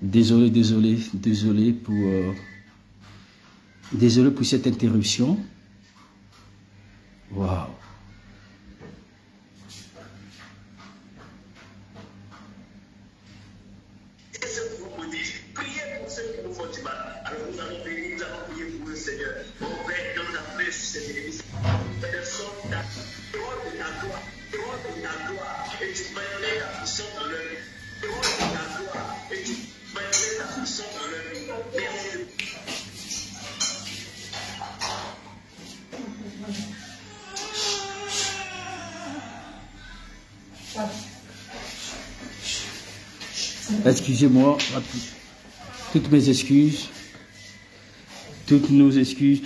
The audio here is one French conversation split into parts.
Désolé pour cette interruption. Waouh. Excusez-moi, toutes mes excuses, toutes nos excuses.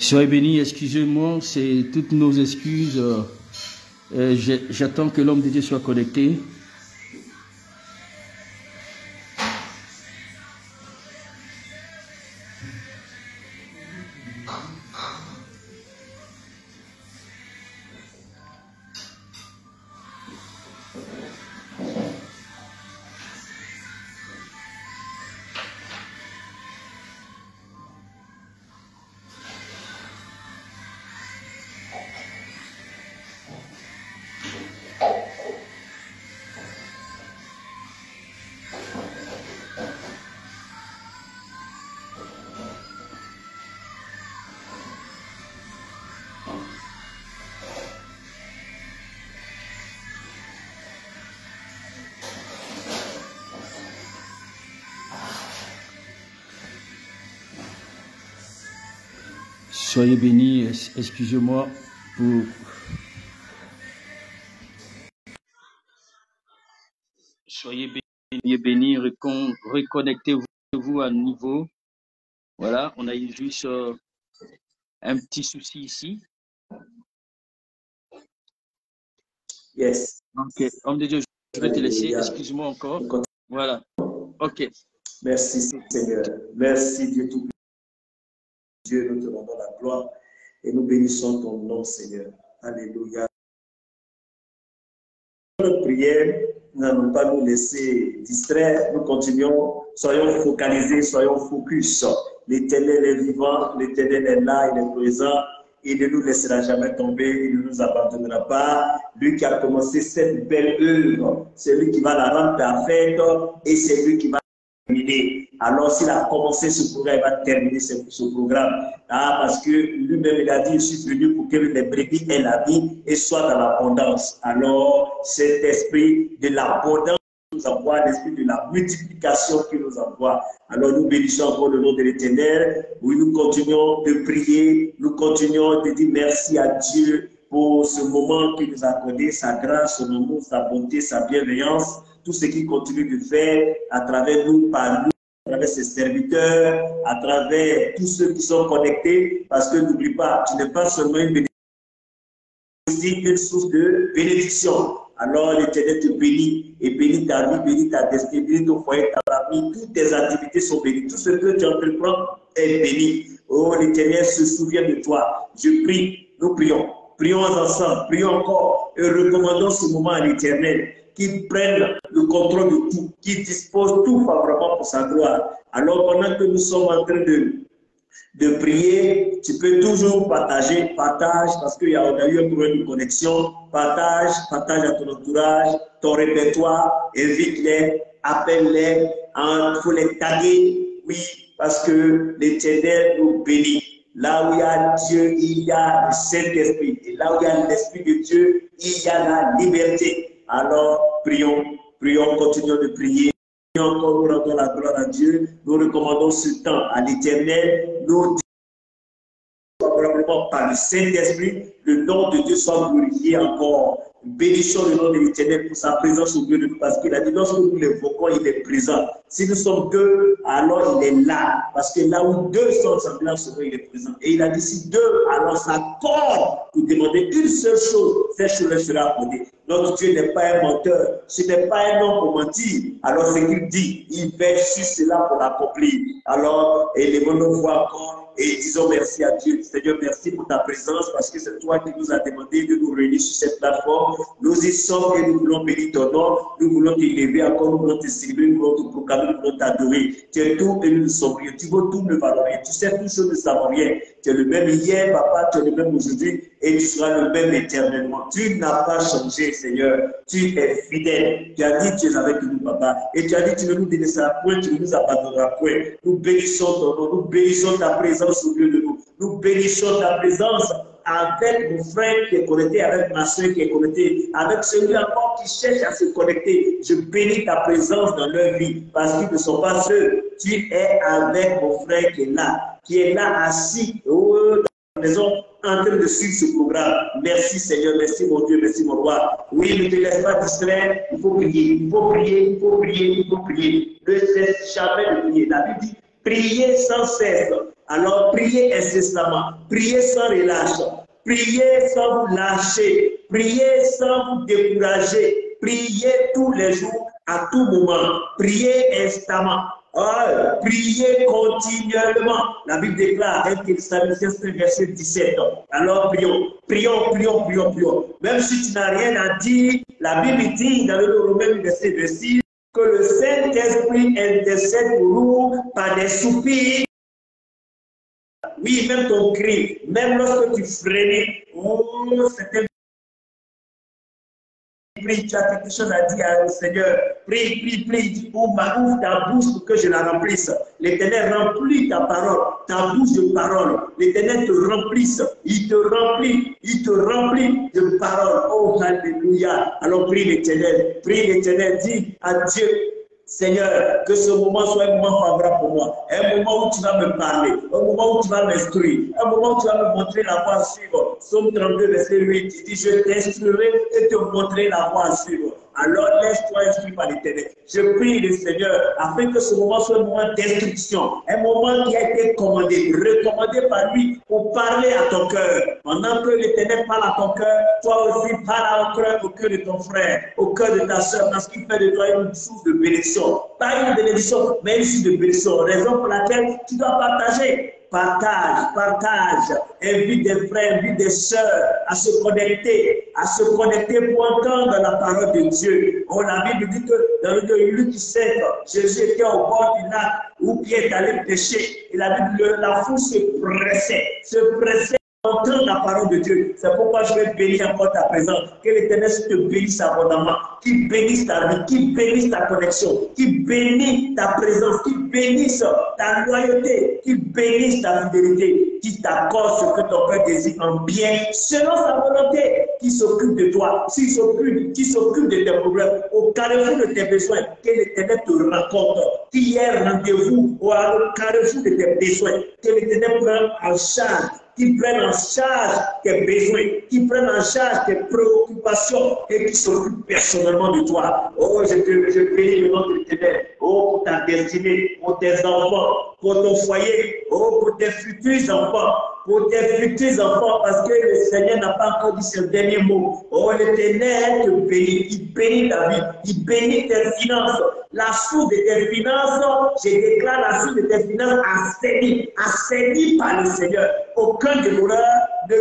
Soyez bénis, excusez-moi, c'est toutes nos excuses. J'attends que l'homme de Dieu soit connecté. Soyez bénis, excusez-moi pour... Soyez bénis, reconnectez-vous à nouveau. Voilà, on a eu juste un petit souci ici. Yes. Ok, homme de Dieu, je vais te laisser, excuse-moi encore. Voilà, ok. Merci Seigneur, merci Dieu tout. Dieu, nous te rendons la gloire et nous bénissons ton nom, Seigneur. Alléluia. Notre prière, n'allons pas nous laisser distraire, nous continuons, soyons focalisés, soyons focus. L'Éternel est vivant, l'Éternel est là, il est présent, il ne nous laissera jamais tomber, il ne nous abandonnera pas. Lui qui a commencé cette belle œuvre, c'est lui qui va la rendre parfaite et c'est lui qui va terminer. Alors s'il a commencé ce programme, il va terminer ce programme. Ah, parce que lui-même, il a dit, je suis venu pour que les brebis aient la vie et soient dans l'abondance. Alors, cet esprit de l'abondance nous envoie, l'esprit de la multiplication qui nous envoie. Alors, nous bénissons encore le nom de l'Éternel. Oui, nous continuons de prier, nous continuons de dire merci à Dieu pour ce moment qu'il nous a accordé, sa grâce, son amour, sa bonté, sa bienveillance, tout ce qu'il continue de faire à travers nous, par nous, à travers ses serviteurs, à travers tous ceux qui sont connectés, parce que n'oublie pas, tu n'es pas seulement une bénédiction, aussi une source de bénédiction. Alors l'Éternel te bénit et bénit ta vie, bénit ta destinée, bénit ton foyer, ta famille, toutes tes activités sont bénies. Tout ce que tu entreprends est béni. Oh, l'Éternel se souvient de toi. Je prie, nous prions. Prions ensemble, prions encore et recommandons ce moment à l'Éternel, qu'il prenne le contrôle de tout, qu'il dispose tout favorablement pour sa gloire. Alors pendant que nous sommes en train de prier, tu peux toujours partager, partage, parce qu'on a eu un problème de connexion, partage à ton entourage, ton répertoire, invite-les, appelle-les, il faut les taguer, oui, parce que l'Éternel nous bénit. Là où il y a Dieu, il y a le Saint-Esprit. Et là où il y a l'Esprit de Dieu, il y a la liberté. Alors, prions, prions, continuons de prier. Encore, nous rendons la gloire à Dieu. Nous recommandons ce temps à l'Éternel. Nous probablement par le Saint-Esprit, le nom de Dieu soit glorifié encore. Bénissons le nom de l'Éternel pour sa présence au milieu de nous, parce qu'il a dit, lorsque nous l'évoquons, il est présent. Si nous sommes deux, alors il est là, parce que là où deux sont ensemble, il est présent. Et il a dit, si deux, alors s'accordent pour demander une seule chose, cette chose sera accordée. Notre Dieu n'est pas un menteur, ce n'est pas un homme pour mentir. Alors ce qu'il dit, il veille sur cela pour l'accomplir. Alors, élevons nos voix encore. Et disons merci à Dieu. Seigneur, merci pour ta présence parce que c'est toi qui nous as demandé de nous réunir sur cette plateforme. Nous y sommes et nous voulons bénir ton nom. Nous voulons t'élever encore, nous voulons te célébrer, nous voulons te proclamer, nous voulons t'adorer. Tu es tout et nous ne sommes rien. Tu veux tout, ne valons rien. Tu sais tout, nous ne savons rien. Tu es le même hier, papa, tu es le même aujourd'hui et tu seras le même éternellement. Tu n'as pas changé, Seigneur. Tu es fidèle. Tu as dit tu es avec nous, papa. Et tu as dit tu ne nous délaisseras point, tu ne nous abandonneras point. Nous bénissons ton nom, nous bénissons ta présence au milieu de nous. Nous bénissons ta présence avec mon frère qui est connecté, avec ma soeur qui est connectée, avec celui encore qui cherche à se connecter. Je bénis ta présence dans leur vie parce qu'ils ne sont pas seuls. Tu es avec mon frère qui est là assis dans la maison en train de suivre ce programme. Merci Seigneur, merci mon Dieu, merci mon roi. Oui, ne te laisse pas distraire, il faut prier, il faut prier, il faut prier, il faut prier. Ne cesse jamais de prier. La Bible dit priez sans cesse. Alors, priez incessamment, priez sans relâche, priez sans vous lâcher, priez sans vous décourager, priez tous les jours, à tout moment, priez instamment, priez continuellement. La Bible déclare, verset 17. Alors, prions, prions, prions, prions, prions. Même si tu n'as rien à dire, la Bible dit dans le Romains, verset 26, que le Saint-Esprit intercède pour nous par des soupirs. Oui, même ton cri, même lorsque tu frémis, c'est un prie, tu as quelque chose à dire au Seigneur. Prie, prie, prie, ouvre ta bouche pour que je la remplisse. L'Éternel remplit ta parole, ta bouche de parole. L'Éternel te remplisse, il te remplit de parole. Oh, alléluia. Alors prie l'Éternel, dis à Dieu, Seigneur, que ce moment soit un moment favorable pour moi, un moment où tu vas me parler, un moment où tu vas m'instruire, un moment où tu vas me montrer la voie à suivre. Psaume 32, verset 8, il dit, je t'instruirai et te montrer la voie à suivre. Alors laisse-toi instruire par l'Éternel. Je prie le Seigneur afin que ce moment soit un moment d'instruction, un moment qui a été commandé, recommandé par lui pour parler à ton cœur. Pendant que l'Éternel parle à ton cœur, toi aussi parle au cœur de ton frère, au cœur de ta soeur, parce qu'il fait de toi une source de bénédiction. Pas une bénédiction, mais une source de bénédiction. Raison pour laquelle tu dois partager. Partage, invite des frères, invite des sœurs à se connecter pour entendre la parole de Dieu. Oh, la Bible dit que dans le Luc 7, Jésus était au bord du lac où Pierre est allé pêcher. Et la Bible, la foule se pressait. Entendre la parole de Dieu. C'est pourquoi je vais bénir encore ta présence. Que l'Éternel te bénisse abondamment. Qu'il bénisse ta vie, qu'il bénisse ta connexion, qu'il bénisse ta présence, qu'il bénisse ta loyauté, qu'il bénisse ta fidélité, qu'il t'accorde ce que ton cœur désire en bien, selon sa volonté, qui s'occupe de toi, qui s'occupe de tes problèmes, au carrefour de tes besoins, que l'Éternel te raconte, qu'il y ait rendez-vous au carrefour de tes besoins, que l'Éternel prenne en charge, qui prennent en charge tes besoins, qui prennent en charge tes préoccupations et qui s'occupent personnellement de toi. Oh, je bénis le nom de l'Éternel. Oh, pour ta destinée, pour tes enfants, pour ton foyer, oh, pour tes futurs enfants. Pour tes futurs enfants, parce que le Seigneur n'a pas encore dit ce dernier mot. Oh, l'Éternel te bénit, il bénit ta vie, il bénit tes finances. La source de tes finances, je déclare la source de tes finances assainie par le Seigneur. Aucun dévoreur ne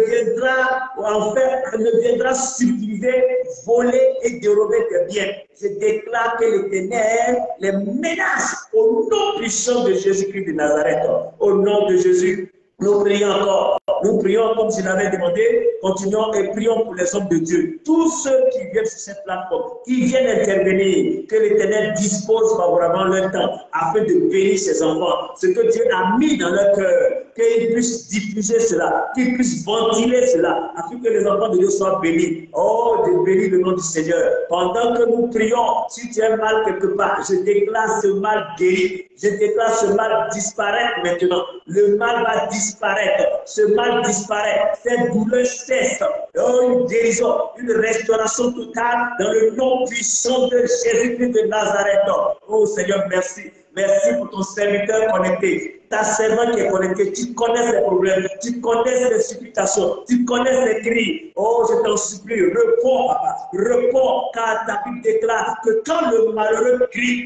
viendra subtiliser, voler et dérober tes biens. Je déclare que l'Éternel les menace au nom puissant de Jésus-Christ de Nazareth. Au nom de Jésus. Nous prions encore. Nous prions comme je l'avais demandé. Continuons et prions pour les hommes de Dieu. Tous ceux qui viennent sur cette plateforme, qui viennent intervenir, que l'Éternel dispose favorablement leur temps afin de bénir ses enfants. Ce que Dieu a mis dans leur cœur, qu'il puisse diffuser cela, qu'il puisse ventiler cela, afin que les enfants de Dieu soient bénis. Oh, Dieu bénis le nom du Seigneur. Pendant que nous prions, si tu as mal quelque part, je déclare ce mal guéri. Je déclare ce mal disparaître maintenant. Le mal va disparaître. Ce mal disparaît. Cette douleur cesse. Oh, une guérison, une restauration totale dans le nom puissant de Jésus-Christ de Nazareth. Oh Seigneur, merci. Merci pour ton serviteur connecté. Ta servante qui est connectée, tu connais ses problèmes, tu connais ses supplications, tu connais ses cris. Oh, je t'en supplie, réponds, papa, réponds, car ta Bible déclare que quand le malheureux crie,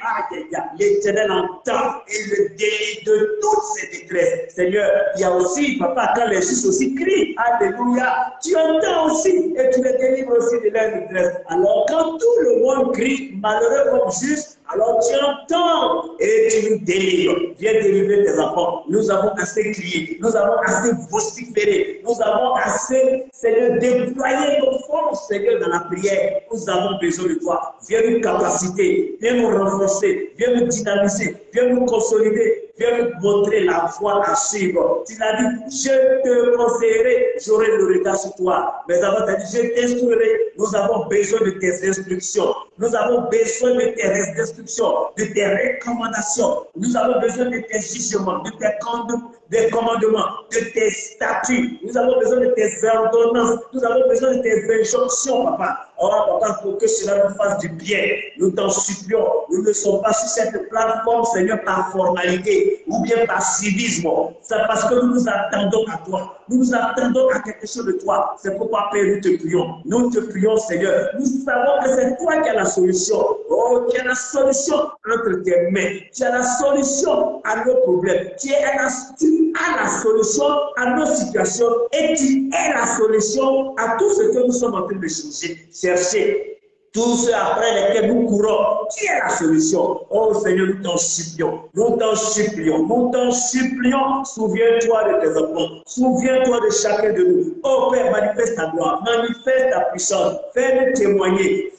l'Éternel entend et le délie de toutes ses détresses. Seigneur, il y a aussi, papa, quand les justes aussi crient, alléluia, tu entends aussi et tu les délivres aussi de leur détresse. Alors, quand tout le monde crie, malheureux comme juste, alors tu entends et tu nous délivres. Viens délivrer tes enfants. Nous avons assez crié, nous avons assez vociféré, nous avons assez, Seigneur, déployé nos forces, Seigneur, dans la prière. Nous avons besoin de toi. Viens nous capaciter, viens nous renforcer, viens nous dynamiser, viens nous consolider, viens nous montrer la voie à suivre. Tu l'as dit, je te conseillerai, j'aurai le regard sur toi. Mais avant, tu as dit, je t'instruirai. Nous avons besoin de tes instructions. Nous avons besoin de tes instructions, de tes recommandations. Nous avons besoin de tes jugements, de tes commandements, de tes statuts. Nous avons besoin de tes ordonnances. Nous avons besoin de tes injonctions, papa. Oh, papa, pour que cela nous fasse du bien, nous t'en supplions. Nous ne sommes pas sur cette plateforme, Seigneur, par formalité ou bien par civisme. C'est parce que nous nous attendons à toi. Nous nous attendons à quelque chose de toi. C'est pourquoi, Père, nous te prions. Nous te prions, Seigneur. Nous savons que c'est toi qui as la solution. Oh, qui as la solution entre tes mains. Tu as la solution à nos problèmes. Tu as la solution à nos situations et tu es la solution à tout ce que nous sommes en train de chercher. Tout ce après lesquels nous courons, qui est la solution? Oh Seigneur, nous t'en supplions, nous t'en supplions, nous t'en supplions. Souviens-toi de tes enfants, souviens-toi de chacun de nous. Oh Père, manifeste ta gloire, manifeste ta puissance, fais-nous témoigner,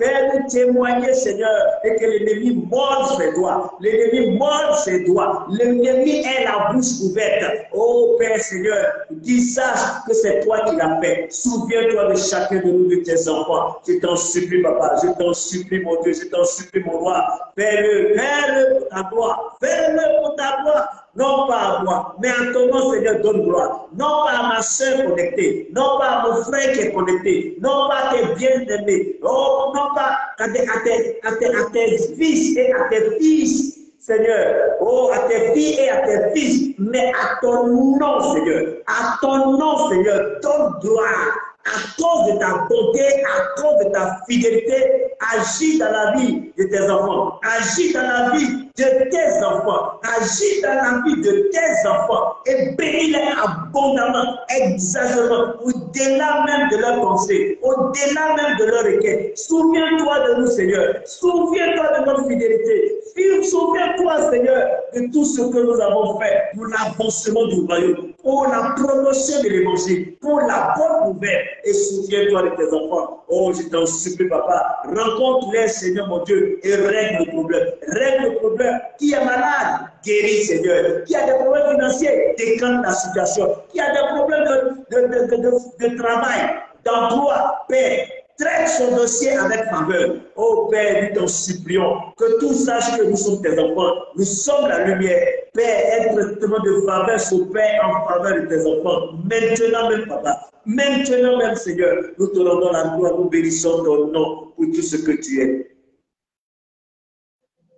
Seigneur, et que l'ennemi morde ses doigts, l'ennemi morde ses doigts, l'ennemi ait la bouche ouverte. Oh Père Seigneur, qu'il sache que c'est toi qui l'as fait. Souviens-toi de chacun de nous, de tes enfants. Je t'en supplie, papa. Je t'en supplie, mon Dieu, je t'en supplie, mon roi. Fais-le pour ta gloire. Fais-le pour ta gloire. Non pas à moi, mais à ton nom, Seigneur, donne gloire. Non pas à ma soeur connectée, non pas à mon frère qui est connecté, non pas à tes bien-aimés, oh, non pas à tes fils et à tes fils. Seigneur, oh, à tes filles et à tes fils, mais à ton nom, Seigneur, à ton nom, Seigneur, donne gloire. À cause de ta bonté, à cause de ta fidélité, agis dans la vie de tes enfants, agis dans la vie de tes enfants, agis dans la vie de tes enfants et bénis-les abondamment, exagérément, au-delà même de leurs pensées, au-delà même de leurs requêtes. Souviens-toi de nous, Seigneur, souviens-toi de notre fidélité, souviens-toi, Seigneur, de tout ce que nous avons fait pour l'avancement du royaume, pour la promotion de l'évangile, pour la bonne nouvelle. Et souviens-toi de tes enfants. Oh, je t'en supplie, papa. Rencontre-les, Seigneur, mon Dieu, et règle le problème. Règle le problème. Qui est malade, guéris, Seigneur. Qui a des problèmes financiers, décante la situation. Qui a des problèmes de travail, d'emploi, Père, traite son dossier avec faveur. Oh Père, nous t'en supplions que tous sachent que nous sommes tes enfants. Nous sommes la lumière. Père, un traitement de faveur s'opère en faveur de tes enfants. Maintenant même, papa. Maintenant même, Seigneur, nous te rendons la gloire, nous bénissons ton nom pour tout ce que tu es.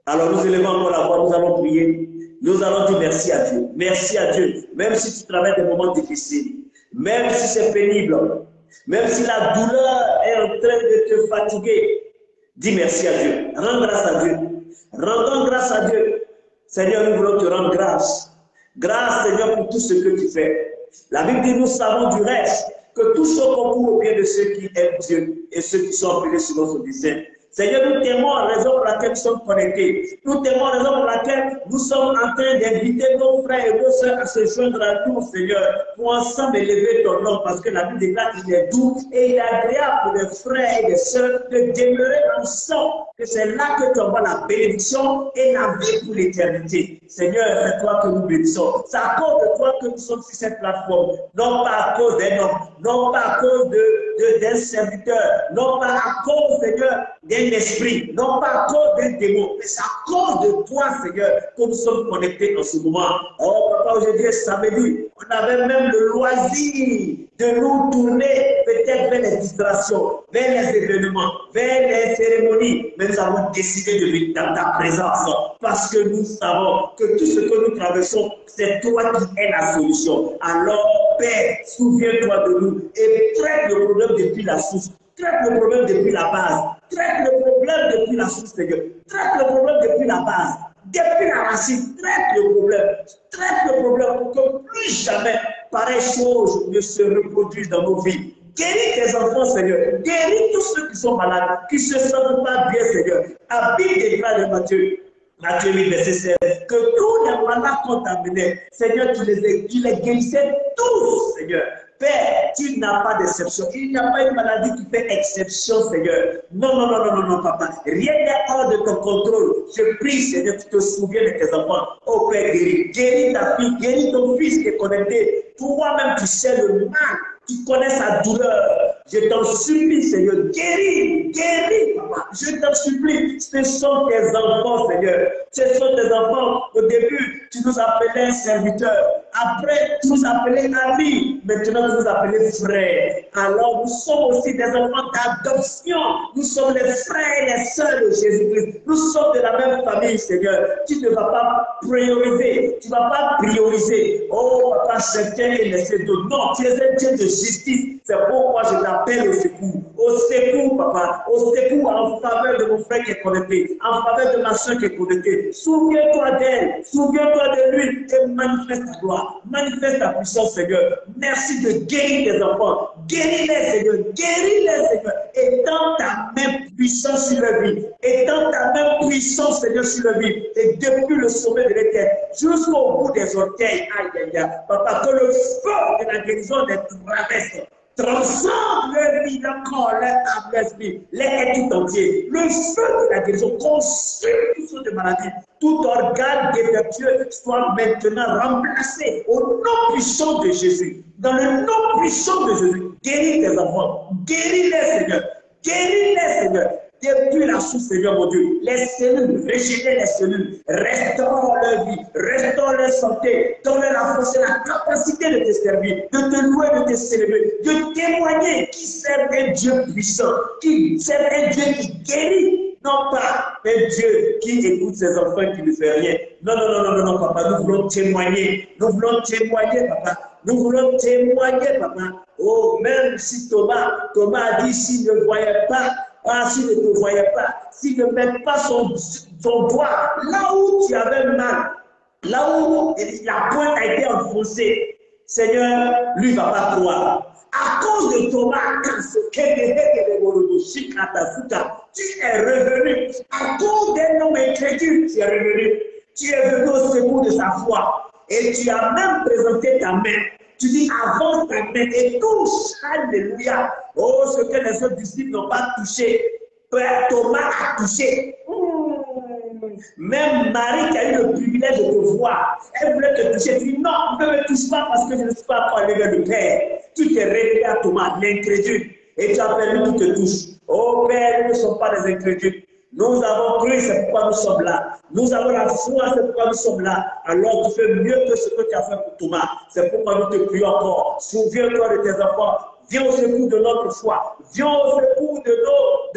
Alors nous élevons encore la voix, nous allons prier. Nous allons dire merci à Dieu. Merci à Dieu. Même si tu traverses des moments difficiles, même si c'est pénible, même si la douleur est en train de te fatiguer, dis merci à Dieu. Rends grâce à Dieu. Rendons grâce à Dieu. Seigneur, nous voulons te rendre grâce. Grâce, Seigneur, pour tout ce que tu fais. La Bible dit, nous savons du reste que tout ce concourt au bien de ceux qui aiment Dieu et ceux qui sont appelés selon son dessein. Seigneur, nous t'aimons en raison pour laquelle nous sommes connectés. Nous t'aimons en raison pour laquelle nous sommes en train d'inviter nos frères et nos sœurs à se joindre à nous, Seigneur, pour ensemble élever ton nom, parce que la Bible déclare qu'il est doux et il est agréable pour les frères et les sœurs de demeurer ensemble que c'est là que tu envoies la bénédiction et la vie pour l'éternité. Seigneur, c'est toi que nous bénissons. C'est à cause de toi que nous sommes sur cette plateforme. Non pas à cause d'un homme, non pas à cause d'un serviteur, non pas à cause, Seigneur, d'un esprit, non pas à cause d'un démon, mais c'est à cause de toi, Seigneur, que nous sommes connectés en ce moment. Oh, papa, aujourd'hui est samedi, on avait même le loisir de nous tourner peut-être vers les distractions, vers les événements, vers les cérémonies, mais nous avons décidé de venir dans ta présence parce que nous savons que tout ce que nous traversons, c'est toi qui es la solution. Alors, Père, souviens-toi de nous et traite le problème depuis la source. Traite le problème depuis la base. Traite le problème depuis la source, Seigneur. Traite le problème depuis la base. Depuis la racine, traite le problème. Traite le problème pour que plus jamais pareille chose ne se reproduise dans nos vies. Guéris tes enfants, Seigneur. Guéris tous ceux qui sont malades, qui ne se sentent pas bien, Seigneur. Habite les grades de Matthieu. Matthieu 8, verset 16. Que tous les malades contaminés, Seigneur, tu les guérissais tous, Seigneur. Père, tu n'as pas d'exception. Il n'y a pas une maladie qui fait exception, Seigneur. Non, non, non, non, non, non, papa. Rien n'est hors de ton contrôle. Je prie, Seigneur, tu te souviens de tes enfants. Oh Père, guéris. Guéris ta fille, guéris ton fils qui est connecté. Toi-même, tu sais le mal. Tu connais sa douleur. Je t'en supplie, Seigneur. Guéris, guéris, papa. Je t'en supplie. Ce sont tes enfants, Seigneur. Ce sont tes enfants. Au début, tu nous appelais serviteurs. Après, tu nous appelais amis. Maintenant, tu nous appelais frères. Alors, nous sommes aussi des enfants d'adoption. Nous sommes les frères et les sœurs de Jésus-Christ. Nous sommes de la même famille, Seigneur. Tu ne vas pas prioriser. Tu ne vas pas prioriser. Oh, papa, chacun est laissé de non. Tu es un Dieu de justice. C'est pourquoi je t'appelle au secours. Au secours, papa. Au secours en faveur de mon frère qui est connecté. En faveur de ma soeur qui est connectée. Souviens-toi d'elle. Souviens-toi de lui. Et manifeste ta gloire. Manifeste ta puissance, Seigneur. Merci de guérir tes enfants. Guéris-les, Seigneur. Guéris-les, Seigneur. Étends ta même puissance sur leur vie. Étends ta même puissance, Seigneur, sur leur vie. Et depuis le sommet de l'éternel jusqu'au bout des orteils. Aïe, aïe, aïe. Papa, que le feu de la guérison les traverse. Transforme leur vie, leur corps, leur âme, leur esprit, les êtres tout entier. Le feu de la guérison consume toutes sortes de maladies. Tout organe défectueux soit maintenant remplacé au nom puissant de Jésus. Dans le nom puissant de Jésus, guéris tes enfants. Guéris-les, Seigneur. Guéris-les, Seigneur. Depuis la source, Seigneur mon Dieu, les cellules, régénérer les cellules, restaure leur vie, restaure leur santé, donne-leur la force et la capacité de te servir, de te louer, de te célébrer, de témoigner qui sert un Dieu puissant, qui sert un Dieu qui guérit, non pas un Dieu qui écoute ses enfants qui ne fait rien. Non, non, non, non, non, non, papa, nous voulons témoigner, papa. Nous voulons témoigner, papa. Oh, même si Thomas a dit s'il ne voyait pas, s'il ne te voyait pas, s'il ne met pas son doigt là où tu avais mal, là où la pointe a été enfoncée, Seigneur, lui ne va pas croire. À cause de Thomas, tu es revenu. À cause d'un homme incrédule, tu es revenu. Tu es venu au secours de sa foi. Et tu as même présenté ta main. Tu dis avance ta main et touche. Alléluia. Oh, ce que les autres disciples n'ont pas touché, Thomas a touché. Même Marie qui a eu le privilège de te voir, elle voulait te toucher. Tu dis non, ne me touche pas parce que je ne suis pas encore l'élevé de Père. Tu t'es révélé à Thomas, l'incrédule, et tu as permis qu'il te touche. Oh Père, nous ne sommes pas des incrédules. Nous avons cru, c'est pourquoi nous sommes là. Nous avons la foi, c'est pourquoi nous sommes là. Alors tu fais mieux que ce que tu as fait pour Thomas. C'est pourquoi nous te prions encore. Souviens-toi de tes enfants. Viens au secours de notre foi. Viens au secours de notre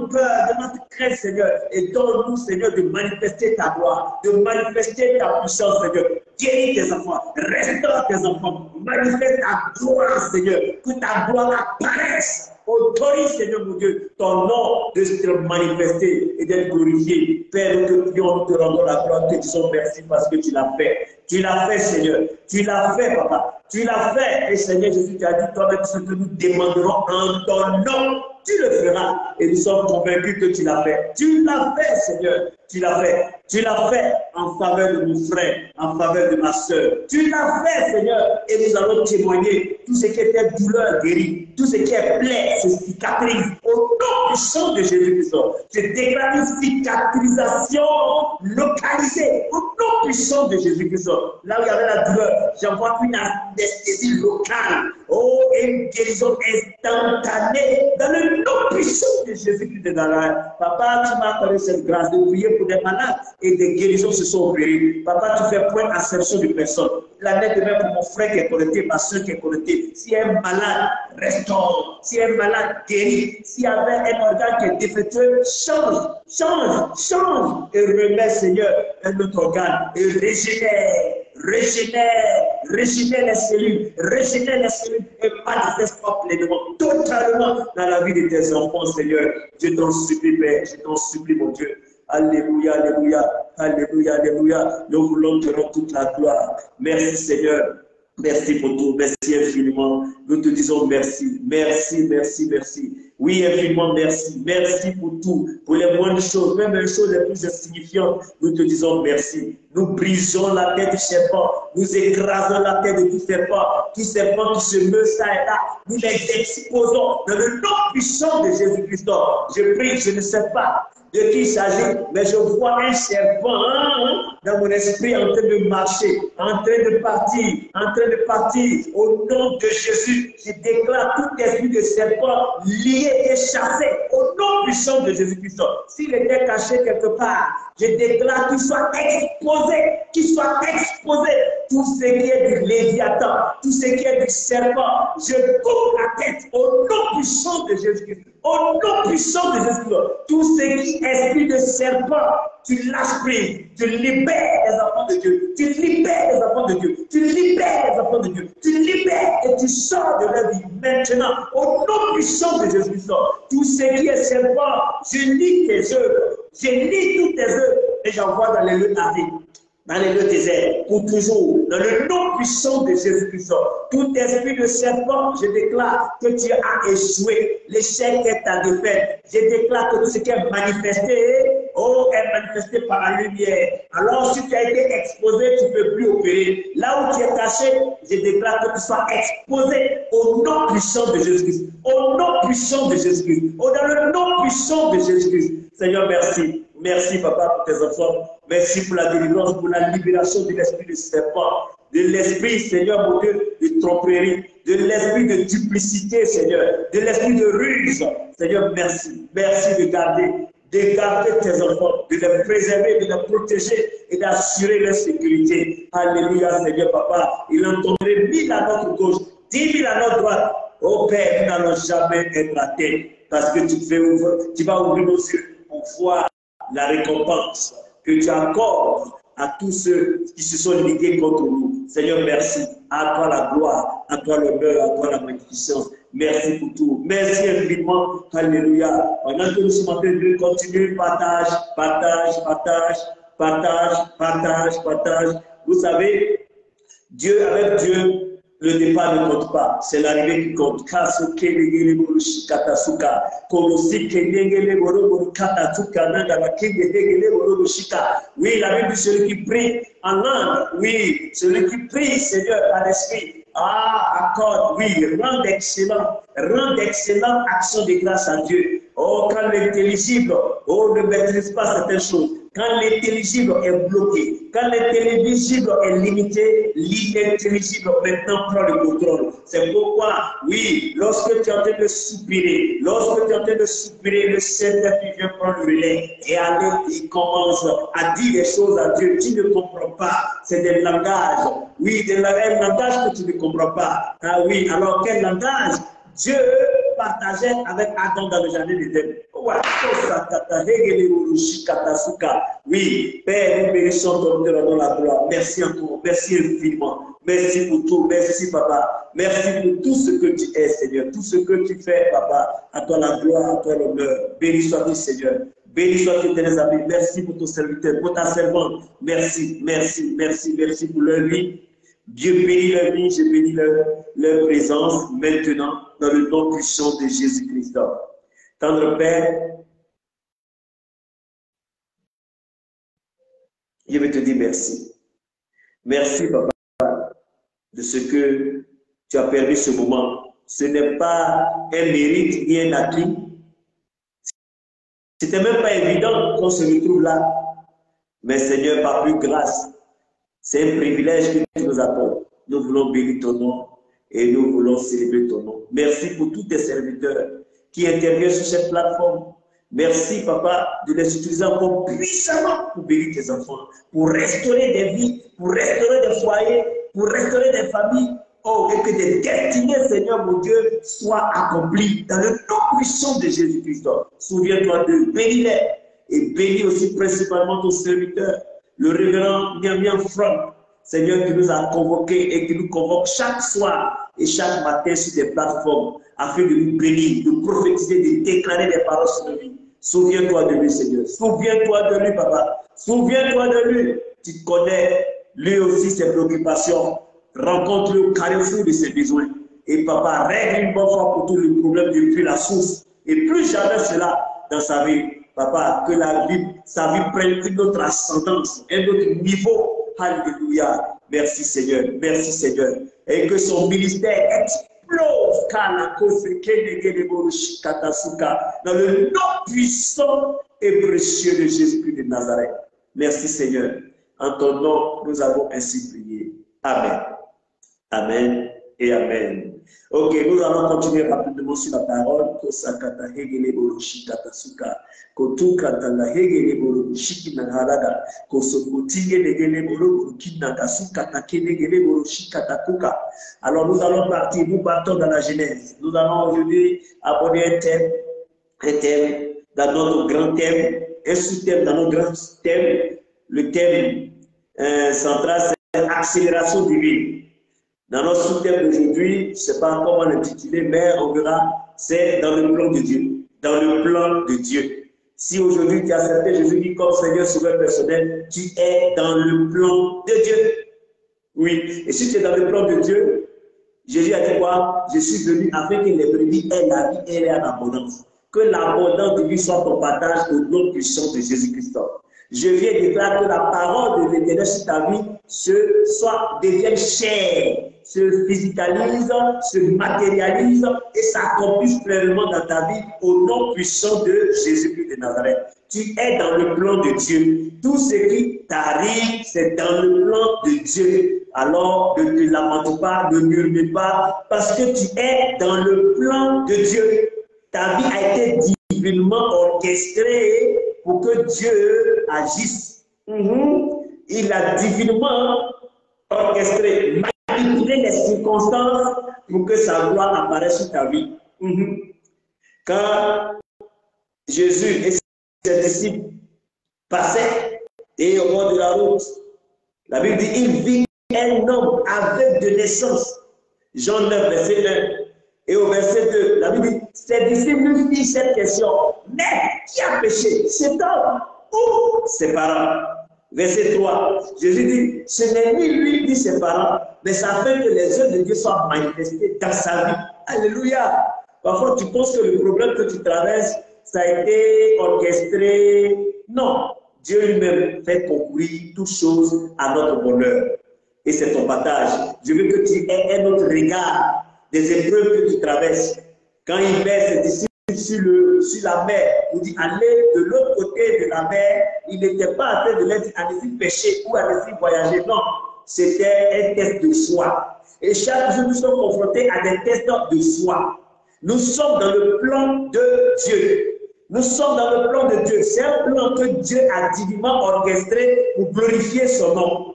peur, de notre crainte, Seigneur. Et donne-nous, Seigneur, de manifester ta gloire, de manifester ta puissance, Seigneur. Guéris tes enfants, restaure tes enfants, manifeste ta gloire, Seigneur. Que ta gloire apparaisse. Autorise, Seigneur mon Dieu, ton nom de se manifester et d'être glorifié. Père, nous te prions, nous te rendons la gloire, nous te disons merci parce que tu l'as fait. Tu l'as fait, Seigneur. Tu l'as fait, Papa. Tu l'as fait. Et Seigneur Jésus, tu as dit toi-même ce que nous demanderons en ton nom. Tu le feras. Et nous sommes convaincus que tu l'as fait. Tu l'as fait, Seigneur. Tu l'as fait. Tu l'as fait en faveur de mon frère, en faveur de ma soeur. Tu l'as fait, Seigneur, et nous allons témoigner. Tout ce qui était douleur guérit, tout ce qui est plaie se cicatrise. Au nom puissant de Jésus-Christ, je déclare une cicatrisation localisée. Au nom puissant de Jésus-Christ, là où il y avait la douleur, j'envoie une anesthésie locale. Oh, et une guérison instantanée dans le nom puissant de Jésus-Christ de Nazareth. Papa, tu m'as accordé cette grâce de prier pour des malades et des guérisons se sont opérées. Papa, tu fais point d'assertion de personne. La lettre de même pour mon frère qui est connecté, ma soeur qui est connectée. Si elle est malade, restaure. Si elle est malade, guéris. S'il y avait un organe qui est défectueux, change, change, change. Et remets, Seigneur, un autre organe. Et régénère. Régénère les cellules et manifeste pleinement, totalement dans la vie de tes enfants, Seigneur. Je t'en supplie, Père, je t'en supplie, mon Dieu. Alléluia, alléluia, alléluia, alléluia. Nous voulons te rendre toute la gloire. Merci, Seigneur. Merci pour tout. Merci infiniment. Nous te disons merci. Merci, merci, merci. Oui, infiniment merci. Merci pour tout. Pour les moindres choses, même les choses les plus insignifiantes, nous te disons merci. Nous brisons la tête du serpent. Nous écrasons la tête de tout serpent. Tout serpent qui se meut ça et là. Nous les exposons dans le nom puissant de Jésus-Christ. Je prie, je ne sais pas de qui il s'agit, mais je vois un serpent dans mon esprit en train de marcher, en train de partir. Au nom de Jésus, je déclare tout esprit de serpent lié et chassé au nom puissant de Jésus-Christ. S'il était caché quelque part, je déclare qu'il soit exposé, tout ce qui est du Léviathan, tout ce qui est du serpent. Je coupe la tête au nom puissant de Jésus-Christ. Au nom puissant de Jésus-Christ, tout ce qui est esprit de serpent, tu lâches prise, tu libères les enfants de Dieu, tu libères les enfants de Dieu, tu libères les enfants de Dieu, tu libères et tu sors de leur vie maintenant, au nom puissant de Jésus-Christ. Tout ce qui est serpent, je lis tes œuvres, je lis toutes tes œuvres et j'envoie dans les lieux avides. Dans les deux déserts, pour toujours, dans le nom puissant de Jésus-Christ. Tout esprit de serpent, je déclare que tu as échoué. L'échec est ta défaite. Je déclare que tout ce qui est manifesté, est manifesté par la lumière. Alors, si tu as été exposé, tu ne peux plus opérer. Là où tu es caché, je déclare que tu sois exposé au nom puissant de Jésus-Christ. Au nom puissant de Jésus-Christ. Dans le nom puissant de Jésus-Christ. Seigneur, merci. Merci, Papa, pour tes enfants. Merci pour la délivrance, pour la libération de l'esprit de serpent, de l'esprit, Seigneur, mon Dieu, de tromperie, de l'esprit de duplicité, Seigneur, de l'esprit de ruse. Seigneur, merci. Merci de garder tes enfants, de les préserver, de les protéger et d'assurer leur sécurité. Alléluia, Seigneur, Papa. Il entendrait 1000 à notre gauche, 10 000 à notre droite. Oh Père, nous n'allons jamais être à terre parce que tu vas ouvrir nos yeux pour voir la récompense que tu accordes à tous ceux qui se sont ligués contre nous. Seigneur, merci. À toi la gloire, à toi l'honneur, à toi la magnificence. Merci pour tout. Merci infiniment. Alléluia. Pendant que nous sommes en train de continuer, partage. Vous savez, avec Dieu, le départ ne compte pas, c'est l'arrivée qui compte. Oui, la Bible dit celui qui prie en langue, oui, celui qui prie, Seigneur, par l'esprit. Accorde, oui, rend excellent action de grâce à Dieu. Oh, quand l'intelligible, ne maîtrise pas certaines choses. Quand l'intelligible est bloqué, quand l'intelligible est limité, l'inintelligible maintenant prend le contrôle. C'est pourquoi, oui, lorsque tu es en train de soupirer, le Saint-Esprit vient prendre le relais et aller, il commence à dire des choses à Dieu. Tu ne comprends pas. C'est des langages. Oui, un langage que tu ne comprends pas. Ah oui, alors quel langage? Dieu partageait avec Adam dans le jardin d'Éden. Oui, Père, nous bénissons ton nom dans la gloire. Merci encore, merci infiniment. Merci pour tout, merci Papa. Merci pour tout ce que tu es, Seigneur. Tout ce que tu fais, Papa. À toi la gloire, à toi l'honneur. Béni sois-tu, Seigneur. Béni sois-tu, tes amis. Merci pour ton serviteur, pour ta servante. Merci pour leur vie. Dieu bénit leur vie, je bénis leur présence maintenant dans le nom puissant de Jésus-Christ. Tendre Père, Je veux te dire merci. Merci, papa, de ce que tu as permis ce moment. Ce n'est pas un mérite ni un acquis. Ce n'était même pas évident qu'on se retrouve là. Mais Seigneur, par plus grâce, c'est un privilège que tu nous apportes. Nous voulons bénir ton nom et nous voulons célébrer ton nom. Merci pour tous tes serviteurs qui interviennent sur cette plateforme. Merci, papa, de les utiliser encore puissamment pour bénir tes enfants, pour restaurer des vies, pour restaurer des foyers, pour restaurer des familles. Oh, et que des destinées, Seigneur mon Dieu, soient accomplies dans le nom puissant de Jésus-Christ. Souviens-toi de bénis-les et bénis aussi principalement ton serviteur, le révérend Miamian Franck, Seigneur, qui nous a convoqués et qui nous convoque chaque soir et chaque matin sur des plateformes afin de nous bénir, de prophétiser, de déclarer des paroles sur nos vies. Souviens-toi de lui, Seigneur. Souviens-toi de lui, papa. Souviens-toi de lui. Tu connais lui aussi ses préoccupations. Rencontre-le au carrefour de ses besoins. Et papa, règle une bonne fois pour tous les problèmes depuis la source. Et plus jamais cela dans sa vie. Papa, que sa vie prenne une autre ascendance, un autre niveau. Alléluia. Merci Seigneur. Merci Seigneur. Et que son ministère explose dans le nom puissant et précieux de Jésus-Christ de Nazareth. Merci Seigneur. En ton nom, nous avons ainsi prié. Amen. Amen et Amen. Ok, nous allons continuer rapidement sur la parole. Kosakata hegele boroshi katasuka. Kotukata la hegele boroshi kinaharaga. Kosokotige negele boroshi kinagasuka takenegele boroshi katakuka. Alors nous allons partir, nous partons dans la Genèse. Nous allons aujourd'hui aborder un thème dans notre grand thème, un sous-thème dans notre grand thème. Le thème central, c'est l'accélération divine. Dans notre sous-thème d'aujourd'hui, je ne sais pas comment l'intituler, mais on verra, c'est dans le plan de Dieu. Dans le plan de Dieu. Si aujourd'hui tu as accepté Jésus-Christ comme Seigneur Sauveur personnel, tu es dans le plan de Dieu. Oui. Et si tu es dans le plan de Dieu, Jésus a dit quoi? Je suis venu afin que les brebis aient la vie et l'aient en abondance. Que l'abondance de vie soit ton partage au nom puissant de Jésus-Christ. Je viens déclarer que la parole de l'Éternel sur ta vie devienne chair, se physicalise, se matérialise et s'accomplisse pleinement dans ta vie au nom puissant de Jésus-Christ de Nazareth. Tu es dans le plan de Dieu. Tout ce qui t'arrive, c'est dans le plan de Dieu. Alors, ne te lamente pas, ne murmure pas, parce que tu es dans le plan de Dieu. Ta vie a été divinement orchestrée pour que Dieu agisse. Il a divinement orchestré, manipulé les circonstances pour que sa gloire apparaisse sur ta vie. Quand Jésus et ses disciples passaient et au bord de la route, la Bible dit il vit un homme aveugle de naissance. Jean 9, verset 1. Et au verset 2, la Bible dit, ses disciples lui disent cette question, mais qui a péché, cet homme ou ses parents? Verset 3, Jésus dit, ce n'est ni lui ni ses parents, mais ça fait que les œuvres de Dieu soient manifestées dans sa vie. Alléluia. Parfois, tu penses que le problème que tu traverses, ça a été orchestré. Non, Dieu lui-même fait concourir toutes choses à notre bonheur. Et c'est ton partage. Je veux que tu aies un autre regard des épreuves que tu traverses. Quand il met ses disciples sur la mer, il dit allez de l'autre côté de la mer, il n'était pas en train de leur dire allez-y pêcher ou allez-y voyager. Non, c'était un test de foi. Et chaque jour, nous sommes confrontés à des tests de foi. Nous sommes dans le plan de Dieu. Nous sommes dans le plan de Dieu. C'est un plan que Dieu a divinement orchestré pour glorifier son nom.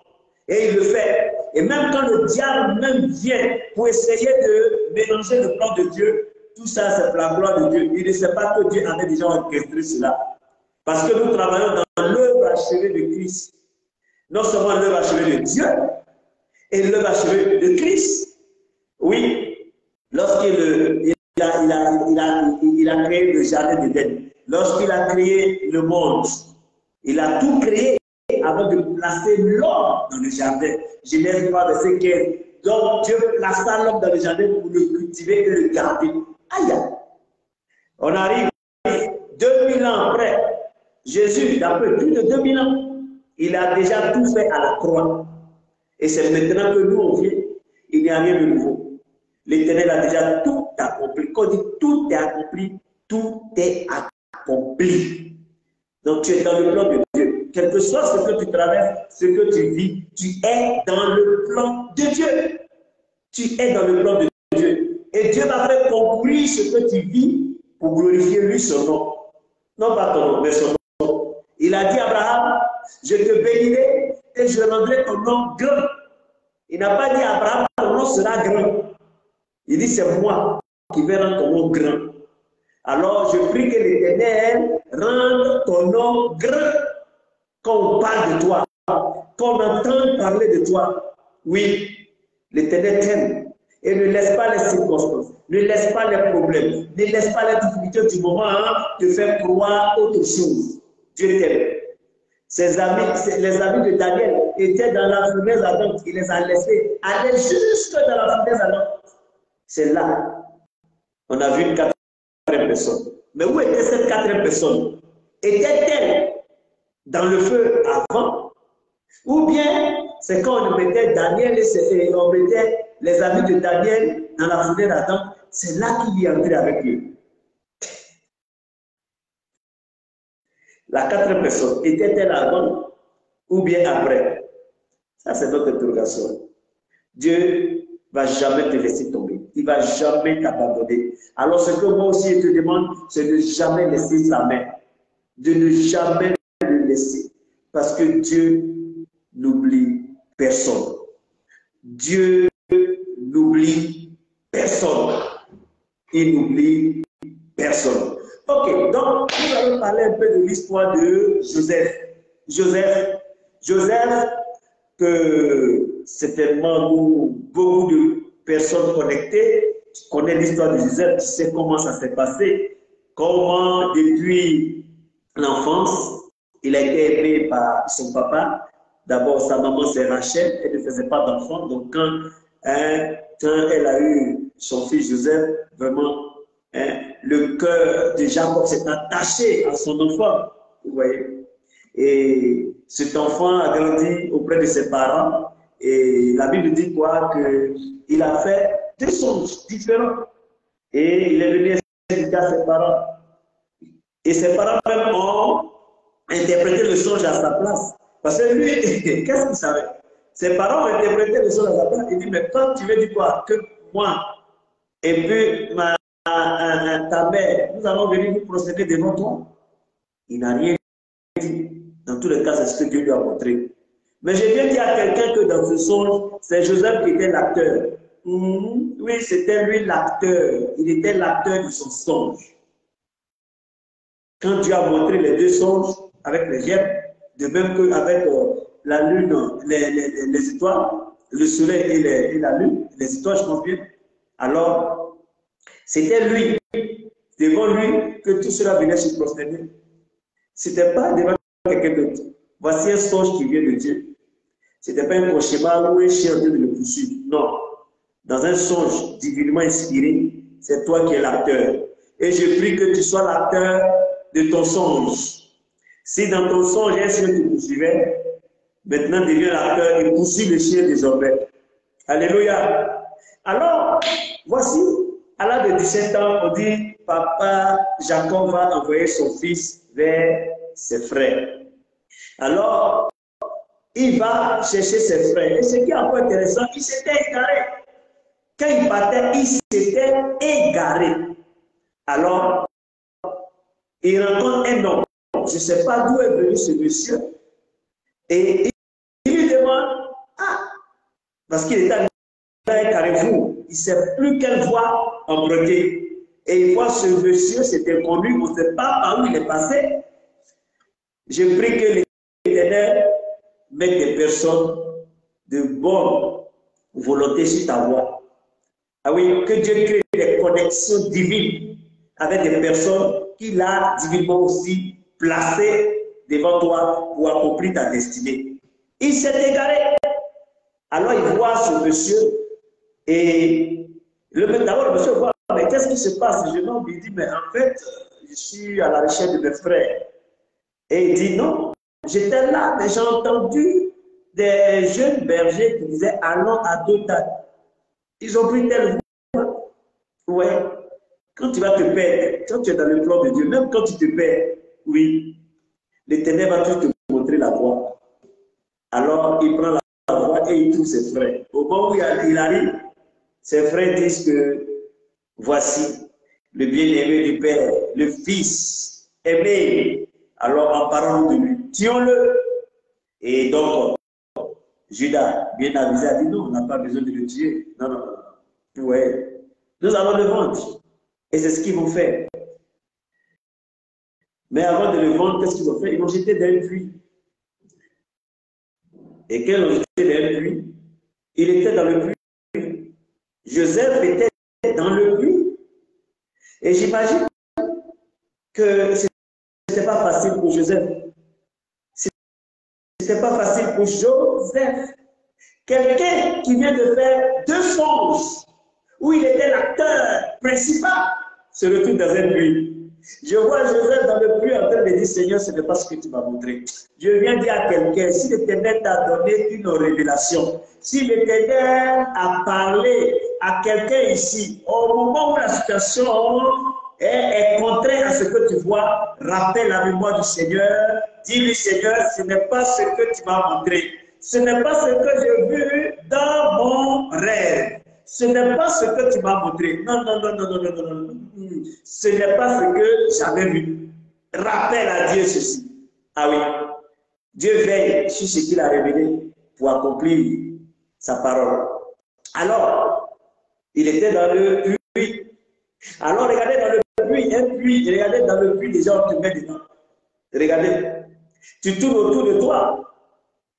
Et il le fait. Et même quand le diable même vient pour essayer de mélanger le plan de Dieu, tout ça c'est pour la gloire de Dieu. Il ne sait pas que Dieu avait déjà orchestré cela. Parce que nous travaillons dans l'œuvre achevée de Christ. Non seulement l'œuvre achevée de Dieu, et l'œuvre achevée de Christ. Oui, lorsqu'il a créé le jardin d'Éden, lorsqu'il a créé le monde, il a tout créé avant de placer l'homme dans le jardin. Genèse 3, verset 15. Donc Dieu plaça l'homme dans le jardin pour le cultiver et le garder. Aïe! On arrive 2000 ans après. Jésus, d'après plus de 2000 ans, Il a déjà tout fait à la croix. Et c'est maintenant que nous, on vient, il n'y a rien de nouveau. L'Éternel a déjà tout accompli. Quand on dit tout est accompli, tout est accompli. Donc tu es dans le plan de Dieu. Quel que soit ce que tu traverses, ce que tu vis, tu es dans le plan de Dieu. Tu es dans le plan de Dieu. Et Dieu va faire concourir ce que tu vis pour glorifier lui son nom. Non pas ton nom, mais son nom. Il a dit à Abraham, je te bénirai et je rendrai ton nom grand. Il n'a pas dit à Abraham, ton nom sera grand. Il dit, c'est moi qui vais rendre ton nom grand. Alors, je prie que l'Éternel rende ton nom grand quand on parle de toi, quand on entend parler de toi. Oui, l'Éternel t'aime et ne laisse pas les circonstances, ne laisse pas les problèmes, ne laisse pas les difficultés du moment te faire croire autre chose. Dieu t'aime. Ses amis, les amis de Daniel étaient dans la fournaise ardente. Il les a laissés aller jusque dans la fournaise ardente. C'est là, on a vu une quatrième personne. Mais où était cette quatrième personne? Était-elle dans le feu avant? Ou bien c'est quand on mettait Daniel et on mettait les amis de Daniel dans la fournaise ardente, c'est là qu'il y est entré avec eux. La quatrième personne, était-elle avant ou bien après? Ça, c'est notre interrogation. Dieu ne va jamais te laisser tomber. Il ne va jamais t'abandonner. Alors, ce que moi aussi, je te demande, c'est de ne jamais laisser sa main. De ne jamais le laisser. Parce que Dieu n'oublie personne. Dieu n'oublie personne. Il n'oublie personne. Ok, donc nous allons parler un peu de l'histoire de Joseph. Joseph, que certainement nous, beaucoup de personnes connectées, tu connais l'histoire de Joseph, tu sais comment ça s'est passé, comment depuis l'enfance, il a été aimé par son papa. D'abord, sa maman c'est Rachel, elle ne faisait pas d'enfant, donc quand elle a eu son fils Joseph, vraiment, le cœur de Jacob s'est attaché à son enfant, vous voyez. Et cet enfant a grandi auprès de ses parents. Et la Bible dit quoi? Qu'il a fait des songes différents. Et il est venu expliquer à ses parents. Et ses parents même ont interprété le songe à sa place. Parce que lui, qu'est-ce qu'il savait? Ses parents ont interprété le songe à sa place. Il dit, mais quand tu veux dire quoi? Que moi, et puis ta mère, nous allons venir nous procéder devant toi. Il n'a rien dit. Dans tous les cas, c'est ce que Dieu lui a montré. Mais je viens dire à quelqu'un que dans ce songe, c'est Joseph qui était l'acteur. Oui, c'était lui l'acteur. Il était l'acteur de son songe. Quand Dieu a montré les deux songes avec les gemmes, de même qu'avec la lune, les étoiles, le soleil et la lune, les étoiles, je pense bien. Alors, c'était lui, devant lui, que tout cela venait se prosterner. Ce n'était pas devant quelqu'un d'autre. Voici un songe qui vient de Dieu. Ce n'était pas un cauchemar ou un chien en train de le poursuivre. Non. Dans un songe divinement inspiré, c'est toi qui es l'acteur. Et je prie que tu sois l'acteur de ton songe. Si dans ton songe, un chien te poursuivait, maintenant deviens l'acteur et poursuit le chien désormais. Alléluia. Alors, voici, à l'âge de 17 ans, on dit, papa Jacob va envoyer son fils vers ses frères. Alors, il va chercher ses frères. Et ce qui est un peu intéressant, il s'était égaré. Quand il partait, il s'était égaré. Alors, il rencontre un homme. Je ne sais pas d'où est venu ce monsieur. Et il lui demande, parce qu'il était dans un carrefour, il ne sait plus quelle voie emprunter. Et il voit ce monsieur, c'était connu, on ne sait pas par où il est passé. Je prie que l'Éternel mette des personnes de bonne volonté sur ta voie. Ah oui, que Dieu crée des connexions divines avec des personnes qu'il a divinement aussi placées devant toi pour accomplir ta destinée. Il s'est égaré. Alors il voit ce monsieur et d'abord le monsieur voit, mais qu'est-ce qui se passe? Le jeune homme lui dit, mais en fait, je suis à la recherche de mes frères. Et il dit, non, j'étais là, mais j'ai entendu des jeunes bergers qui disaient allons à Dothan. Ils ont pris telle voie. Ouais. Quand tu vas te perdre, quand tu es dans le plan de Dieu, même quand tu te perds, oui, l'Éternel va toujours te montrer la voie. Alors, il prend la voie et il trouve ses frères. Au moment où il arrive, ses frères disent que voici le bien-aimé du Père, le Fils aimé. Alors, en parlant de lui, tuons-le. Et donc, Judas, bien avisé, a dit non, on n'a pas besoin de le tuer. Non, non, non. Ouais. Nous allons le vendre. Et c'est ce qu'ils vont faire. Mais avant de le vendre, qu'est-ce qu'ils vont faire? Ils vont jeter dans une puits. Et quand ils ont jeté dans une puits, il était dans le puits. Joseph était dans le puits. Et j'imagine que ce n'était pas facile pour Joseph. Ce n'était pas facile pour Joseph. Quelqu'un qui vient de faire 2 songes, où il était l'acteur principal, se retrouve dans un puits. Je vois Joseph dans le puits en train de dire, Seigneur, ce n'est pas ce que tu m'as montré. Je viens dire à quelqu'un, si l'Éternel t'a donné une révélation, si l'Éternel a parlé à quelqu'un ici, au moment où la situation est contraire à ce que tu vois, rappelle la mémoire du Seigneur, dis-lui, Seigneur, ce n'est pas ce que tu m'as montré. Ce n'est pas ce que j'ai vu dans mon rêve. Ce n'est pas ce que tu m'as montré. Non, non, non, non, non, non, non, non. Ce n'est pas ce que j'avais vu. Rappelle à Dieu ceci. Ah oui. Dieu veille sur ce qu'il a révélé pour accomplir sa parole. Alors, il était dans le puits. Alors, regardez dans le puits, un puits, regardez dans le puits, déjà on te met dedans. Regardez. Tu tournes autour de toi.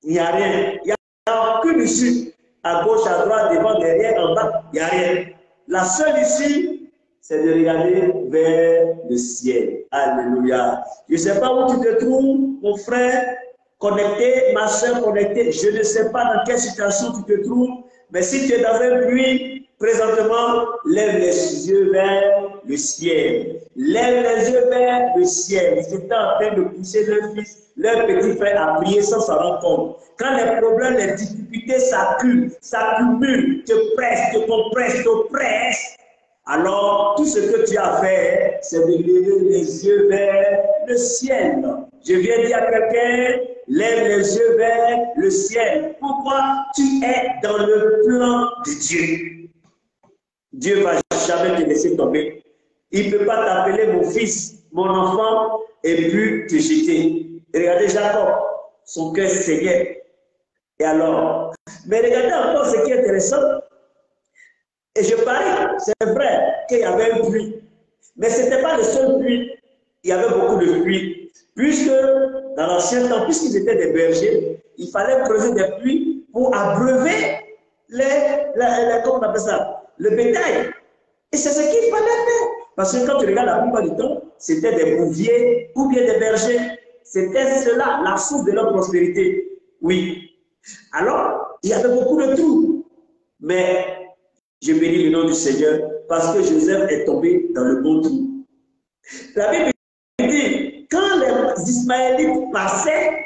Il n'y a rien. Il n'y a aucune issue. À gauche, à droite, devant, derrière, en bas, il n'y a rien. La seule issue, c'est de regarder vers le ciel. Alléluia. Je ne sais pas où tu te trouves, mon frère, connecté, ma soeur connectée. Je ne sais pas dans quelle situation tu te trouves, mais si tu es dans un puits, présentement, lève les yeux vers le ciel. Lève les yeux vers le ciel. Ils étaient en train de pousser leur fils, leur petit frère à prier sans s'en rendre compte. Quand les problèmes, les difficultés s'accumulent, te pressent, te compressent, t'oppressent, alors tout ce que tu as fait, c'est de lever les yeux vers le ciel. Je viens dire à quelqu'un, lève les yeux vers le ciel. Pourquoi? Tu es dans le plan de Dieu. Dieu ne va jamais te laisser tomber. Il ne peut pas t'appeler mon fils, mon enfant, et puis te jeter. Regardez Jacob, son cœur saignait. Et alors, mais regardez encore ce qui est intéressant. Et je parie, c'est vrai qu'il y avait un puits. Mais ce n'était pas le seul puits. Il y avait beaucoup de puits. Puisque dans l'ancien temps, puisqu'ils étaient des bergers, il fallait creuser des puits pour abreuver comment on appelle ça, le bétail. Et c'est ce qu'il fallait faire. Parce que quand tu regardes la plupart du temps, c'était des bouviers ou bien des bergers. C'était cela, la source de leur prospérité. Oui. Alors, il y avait beaucoup de trous. Mais je bénis le nom du Seigneur parce que Joseph est tombé dans le bon trou. La Bible dit, quand les Ismaélites passaient,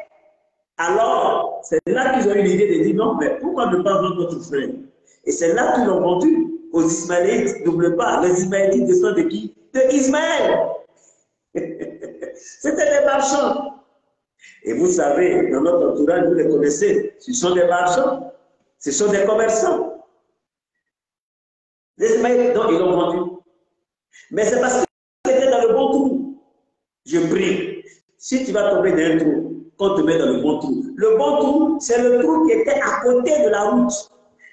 alors c'est là qu'ils ont eu l'idée de dire non, mais pourquoi ne pas vendre notre frère? Et c'est là qu'ils l'ont vendu aux Ismaélites. N'oubliez pas, les Ismaélites descendent de qui? De Ismaël. C'était des marchands. Et vous savez, dans notre entourage, vous les connaissez, ce sont des marchands, ce sont des commerçants. Les Ismaélites, donc, ils l'ont vendu. Mais c'est parce qu'ils étaient dans le bon trou. Je prie, si tu vas tomber dans un trou, qu'on te met dans le bon trou. Le bon trou, c'est le trou qui était à côté de la route.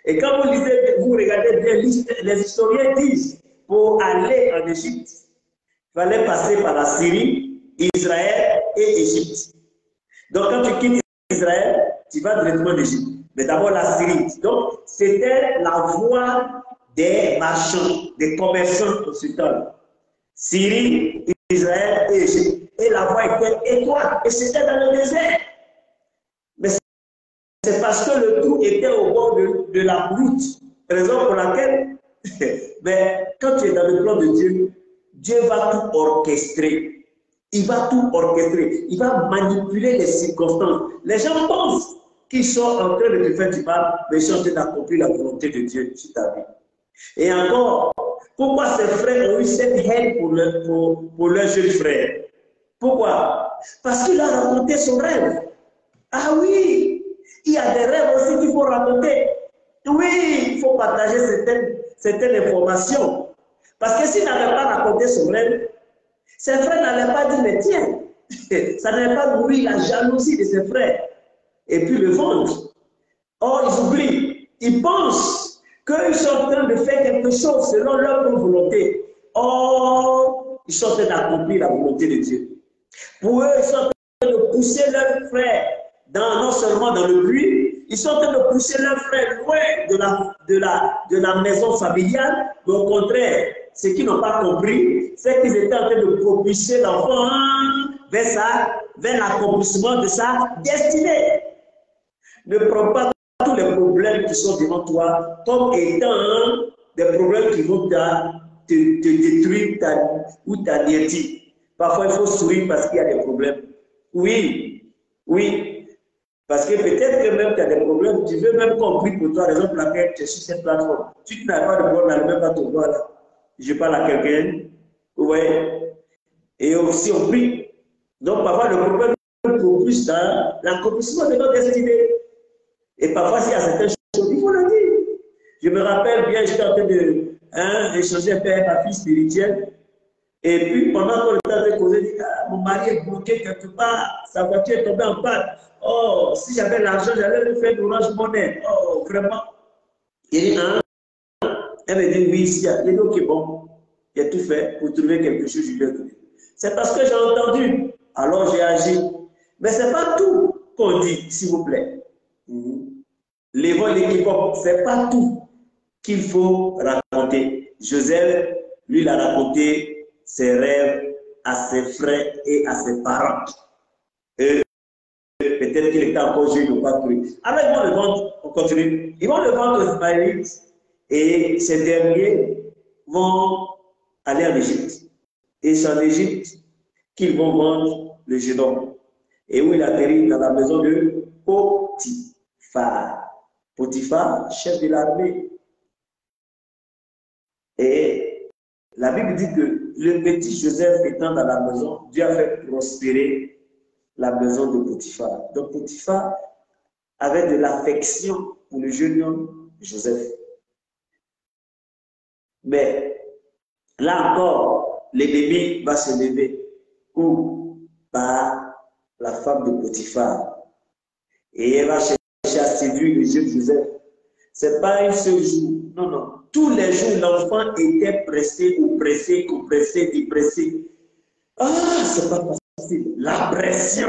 Et quand vous lisez, vous regardez bien, les historiens disent, pour aller en Égypte, il fallait passer par la Syrie, Israël et Égypte. Donc quand tu quittes Israël, tu vas directement en Égypte. Mais d'abord la Syrie. Donc c'était la voie des marchands, des commerçants occidentaux. Syrie, Israël et Égypte. Et la voie était étroite. Et c'était dans le désert. Mais c'est parce que le trou était au bord de la route. Raison pour laquelle, mais quand tu es dans le plan de Dieu, Dieu va tout orchestrer. Il va tout orchestrer. Il va manipuler les circonstances. Les gens pensent qu'ils sont en train de te faire du mal, mais ils sont en train d'accomplir la volonté de Dieu sur ta vie. Et encore, pourquoi ces frères ont eu cette haine pour leur jeune frère? Pourquoi? Parce qu'il a raconté son rêve. Ah oui, il y a des rêves aussi qu'il faut raconter. Oui, il faut partager certaines informations. Parce que s'il n'avait pas raconté son rêve, ses frères n'allaient pas dire, mais tiens, ça n'allait pas nourrir la jalousie de ses frères. Et puis le vendre. Or, ils oublient. Ils pensent qu'ils sont en train de faire quelque chose selon leur volonté. Or, ils sont en train d'accomplir la volonté de Dieu. Pour eux, ils sont en train de pousser leurs frères non seulement dans le puits, ils sont en train de pousser leurs frères loin de la maison familiale, mais au contraire, ce qu'ils n'ont pas compris, c'est qu'ils étaient en train de propulser l'enfant vers l'accomplissement de sa destinée. Ne prends pas tous les problèmes qui sont devant toi comme étant des problèmes qui vont te détruire ou t'anéantir. Parfois, il faut sourire parce qu'il y a des problèmes. Oui, oui. Parce que peut-être que même tu as des problèmes, tu veux même qu'on prie pour toi, raison pour laquelle tu es sur cette plateforme. Si tu n'as pas de problème, n'arrive même pas te voir là. Je parle à quelqu'un, vous voyez. Et aussi on prie. Donc parfois le problème propulse dans l'accomplissement de notre destinée. Et parfois s'il y a certaines choses, il faut le dire. Je me rappelle bien, j'étais en train de échanger un peu avec ma fille spirituelle. Et puis, pendant qu'on était avec causer, mon mari est bloqué quelque part, sa voiture est tombée en panne. Oh, si j'avais l'argent, j'allais lui faire d'Orange Money. Oh, vraiment. Il dit, elle me dit, oui, ici. Il dit, ok, bon, j'ai tout fait pour trouver quelque chose, je lui ai donné. C'est parce que j'ai entendu, alors j'ai agi. Mais ce n'est pas tout qu'on dit, s'il vous plaît. Les vols équivoques, ce n'est pas tout qu'il faut raconter. Joseph, lui, il a raconté ses rêves à ses frères et à ses parents. Et peut-être qu'il était encore jeune ou pas cru. Alors ils vont le vendre, on continue. Ils vont le vendre aux Ismaélites et ces derniers vont aller en Égypte. Et c'est en Égypte qu'ils vont vendre le jeune homme. Et où il atterrit dans la maison de Potiphar. Potiphar, chef de l'armée. Et la Bible dit que le petit Joseph étant dans la maison, Dieu a fait prospérer la maison de Potiphar. Donc Potiphar avait de l'affection pour le jeune homme Joseph. Mais là encore, l'ennemi va se lever. Ou par la femme de Potiphar. Et elle va chercher à séduire le jeune Joseph. Ce n'est pas un seul jour. Non, non. Tous les jours, l'enfant était pressé, oppressé, compressé, dépressé. Ah, c'est pas facile. La pression.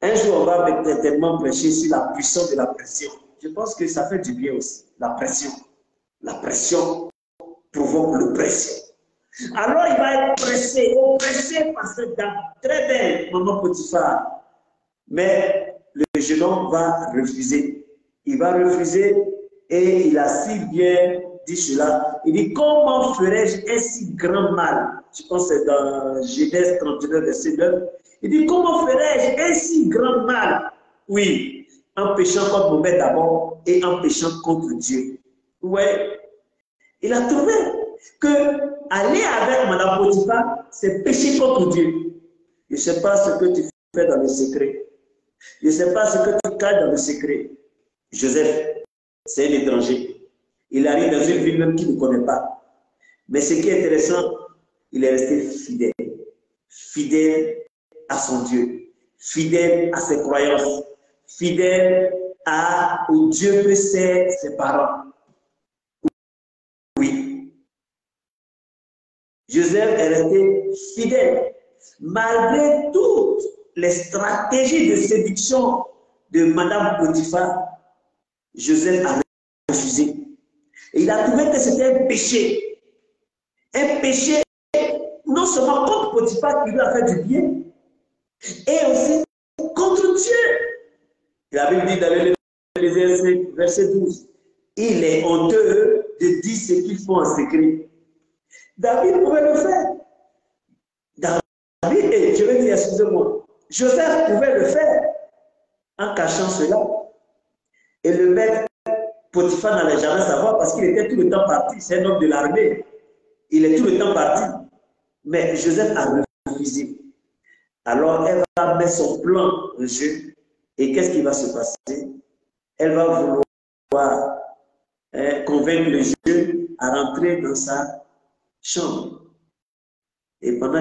Un jour, on va tellement prêcher sur la puissance de la pression. Je pense que ça fait du bien aussi. La pression. La pression provoque l'oppression. Alors, il va être pressé, oppressé par cette dame très belle, maman Potiphar. Mais le jeune homme va refuser. Il va refuser et il a si bien dit cela. Il dit, comment ferais-je un si grand mal? Je pense que c'est dans Genèse 39, verset 9. Il dit, comment ferais-je un si grand mal? Oui, en péchant contre mon maître d'abord et en péchant contre Dieu. Oui, il a trouvé que aller avec Madame Potiphar, c'est pécher contre Dieu. Je ne sais pas ce que tu fais dans le secret. Je ne sais pas ce que tu caches dans le secret. Joseph, c'est un étranger. Il arrive dans une ville même qu'il ne connaît pas. Mais ce qui est intéressant, il est resté fidèle. Fidèle à son Dieu. Fidèle à ses croyances. Fidèle au Dieu que c'est ses parents. Oui. Joseph est resté fidèle. Malgré toutes les stratégies de séduction de Madame Potiphar, Joseph a refusé. Et il a trouvé que c'était un péché. Un péché, non seulement contre Potiphar qui lui a fait du bien, et aussi contre Dieu. La Bible dit dans le verset 12, il est honteux de dire ce qu'il faut en secret. David pouvait le faire. et je vais dire, excusez-moi, Joseph pouvait le faire en cachant cela. Et le maître Potiphar n'allait jamais savoir parce qu'il était tout le temps parti. C'est un homme de l'armée. Il est tout le temps parti. Mais Joseph a refusé. Alors, elle va mettre son plan en jeu. Et qu'est-ce qui va se passer? Elle va vouloir convaincre le juge à rentrer dans sa chambre. Et pendant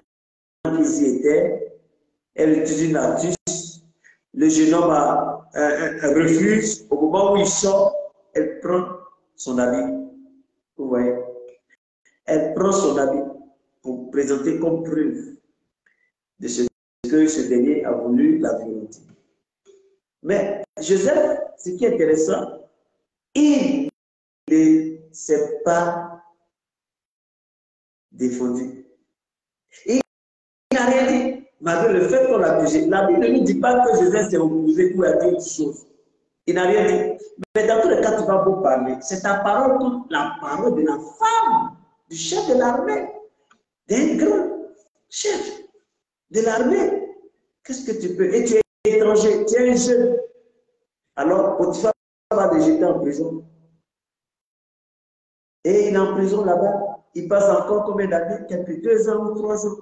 qu'ils y étaient, elle utilise une astuce. Le jeune homme refuse. Au moment où il sort, elle prend son habit. Vous voyez? Elle prend son habit pour présenter comme preuve de ce que ce dernier a voulu la violenter. Mais Joseph, ce qui est intéressant, il ne s'est pas défendu. Il n'a rien dit, malgré le fait qu'on l'a accusé. La Bible ne nous dit pas que Joseph s'est opposé pour dire autre chose. Il n'a rien dit. Mais dans tous les cas, tu vas vous parler. C'est ta parole comme la parole de la femme, du chef de l'armée, d'un grand chef de l'armée. Qu'est-ce que tu peux? Et tu es étranger, tu es un jeune. Alors, Potiphar va te jeter en prison. Et il est en prison là-bas. Il passe encore combien d'années? Quelques 2 ans ou 3 ans.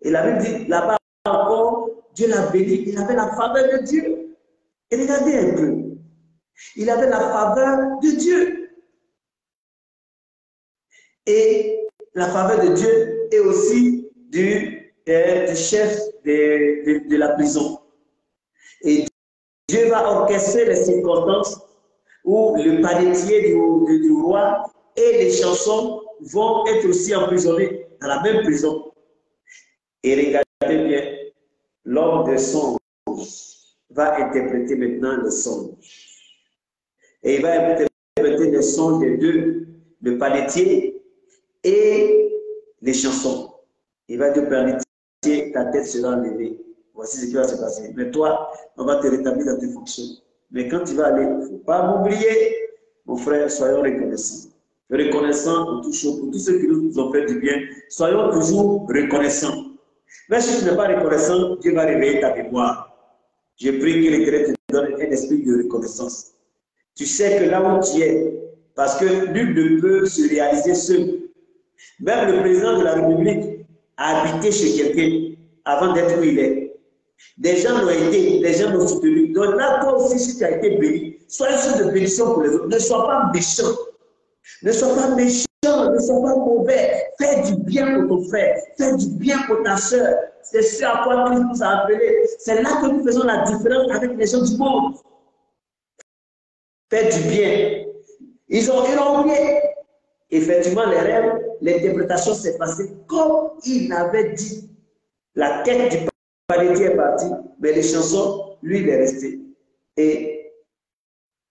Et la Bible dit, là-bas encore, Dieu l'a béni. Il avait la faveur de Dieu. Et regardez un peu. Il avait la faveur de Dieu. Et la faveur de Dieu est aussi du chef de la prison. Et Dieu va orchestrer les circonstances où le panetier du roi et les chansons vont être aussi emprisonnés dans la même prison. Et regardez bien, l'homme de songe va interpréter maintenant le songe. Et il va interpréter le songe des deux, le panetier et les chansons. Il va dire, panetier, ta tête sera enlevée. Voici ce qui va se passer. Mais toi, on va te rétablir dans tes fonctions. Mais quand tu vas aller, il ne faut pas m'oublier, mon frère, soyons reconnaissants. Reconnaissants pour tout chose, pour tous ceux qui nous ont fait du bien. Soyons toujours reconnaissants. Mais si tu n'es pas reconnaissant, Dieu va réveiller ta mémoire. Je prie que l'Éternel te donne un esprit de reconnaissance. Tu sais que là où tu es, parce que nul ne peut se réaliser seul. Même le président de la République a habité chez quelqu'un avant d'être où il est. Des gens l'ont été, des gens l'ont soutenu. Donc là, toi aussi, si tu as été béni, sois une source de bénédiction pour les autres. Ne sois pas méchant. Ne sois pas méchant, ne sois pas mauvais. Fais du bien pour ton frère, fais du bien pour ta soeur. C'est ce à quoi Christ nous a appelés. C'est là que nous faisons la différence avec les gens du monde. Fais du bien. Ils ont oublié. Effectivement, les rêves, l'interprétation s'est passée comme il avait dit. La tête du panetier est partie, mais les chansons, lui, il est resté. Et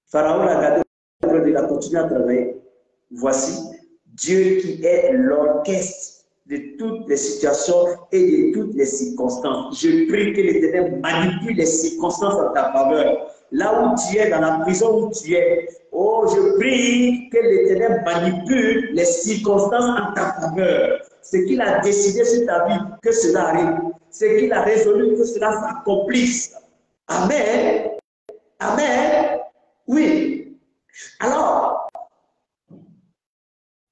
Pharaon l'a gardé, il a continué à travailler. Voici Dieu qui est l'orchestre de toutes les situations et de toutes les circonstances. Je prie que l'Éternel manipule les circonstances en ta faveur. Là où tu es, dans la prison où tu es, oh, je prie que l'Éternel manipule les circonstances en ta faveur. Ce qu'il a décidé sur ta vie, que cela arrive. Ce qu'il a résolu, que cela s'accomplisse. Amen. Amen. Oui. Alors,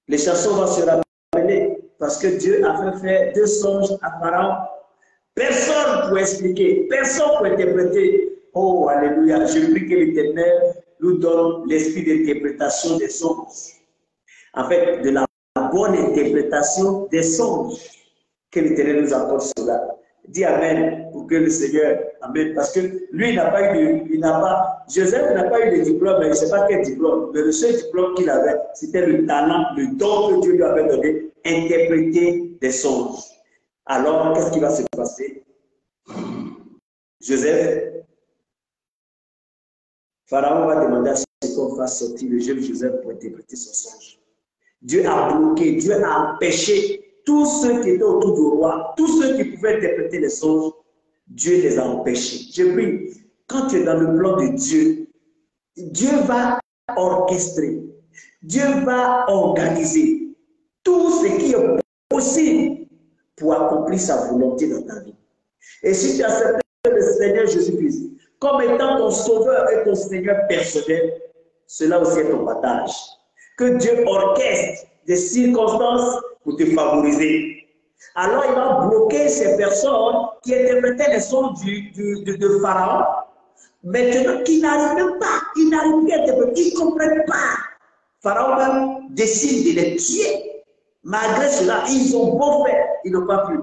les chansons vont se rappeler parce que Dieu a fait faire 2 songes à Pharaon. Personne ne peut expliquer, personne ne peut interpréter. Oh, alléluia, je prie que l'Éternel nous donne l'esprit d'interprétation des songes. En fait, de la bonne interprétation des songes. Que l'Éternel nous accorde cela. Dis Amen pour que le Seigneur, Amen. Parce que lui, il n'a pas eu, Joseph n'a pas eu de diplôme, mais je ne sais pas quel diplôme. Mais le seul diplôme qu'il avait, c'était le talent, le don que Dieu lui avait donné, interpréter des songes. Alors, qu'est-ce qui va se passer? Joseph, Pharaon va demander à ce qu'on fasse sortir le jeune Joseph pour interpréter son songe. Dieu a bloqué, Dieu a empêché tous ceux qui étaient autour du roi, tous ceux qui pouvaient interpréter les songes, Dieu les a empêchés. Je prie, quand tu es dans le plan de Dieu, Dieu va orchestrer, Dieu va organiser tout ce qui est possible pour accomplir sa volonté dans ta vie. Et si tu acceptes le Seigneur Jésus-Christ comme étant ton sauveur et ton Seigneur personnel, cela aussi est ton partage. Que Dieu orchestre des circonstances pour te favoriser. Alors il va bloquer ces personnes qui interprétaient les sons de Pharaon. Maintenant, qui n'arrivent même pas, ils n'arrivent pas à interpréter, ils ne comprennent pas. Pharaon même décide de les tuer. Malgré cela, ils ont beau faire, ils n'ont pas pu.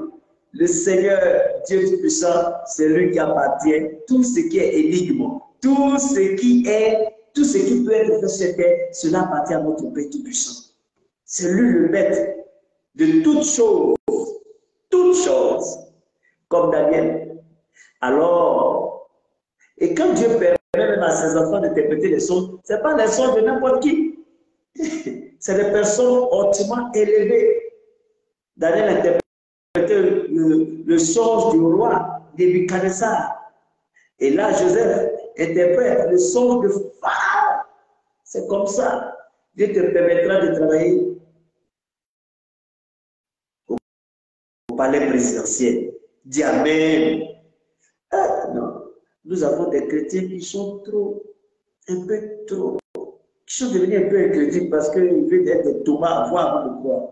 Le Seigneur, Dieu Tout-Puissant, c'est lui qui appartient. Tout ce qui est énigme, tout ce qui peut être fait sur terre, cela appartient à notre Père Tout-Puissant. C'est lui le maître de toutes choses, comme Daniel. Alors, et quand Dieu permet même à ses enfants d'interpréter les sons, ce n'est pas les sons de n'importe qui. C'est des personnes hautement élevées. Daniel interprétait le songe du roi Nebuchadnezzar. Et là, Joseph interprète le songe de Pharaon. C'est comme ça. Dieu te permettra de travailler au palais présidentiel. Dis Amen. Non. Nous avons des chrétiens qui sont qui sont devenus un peu incrédules parce qu'ils veulent être des Thomas avant de croire.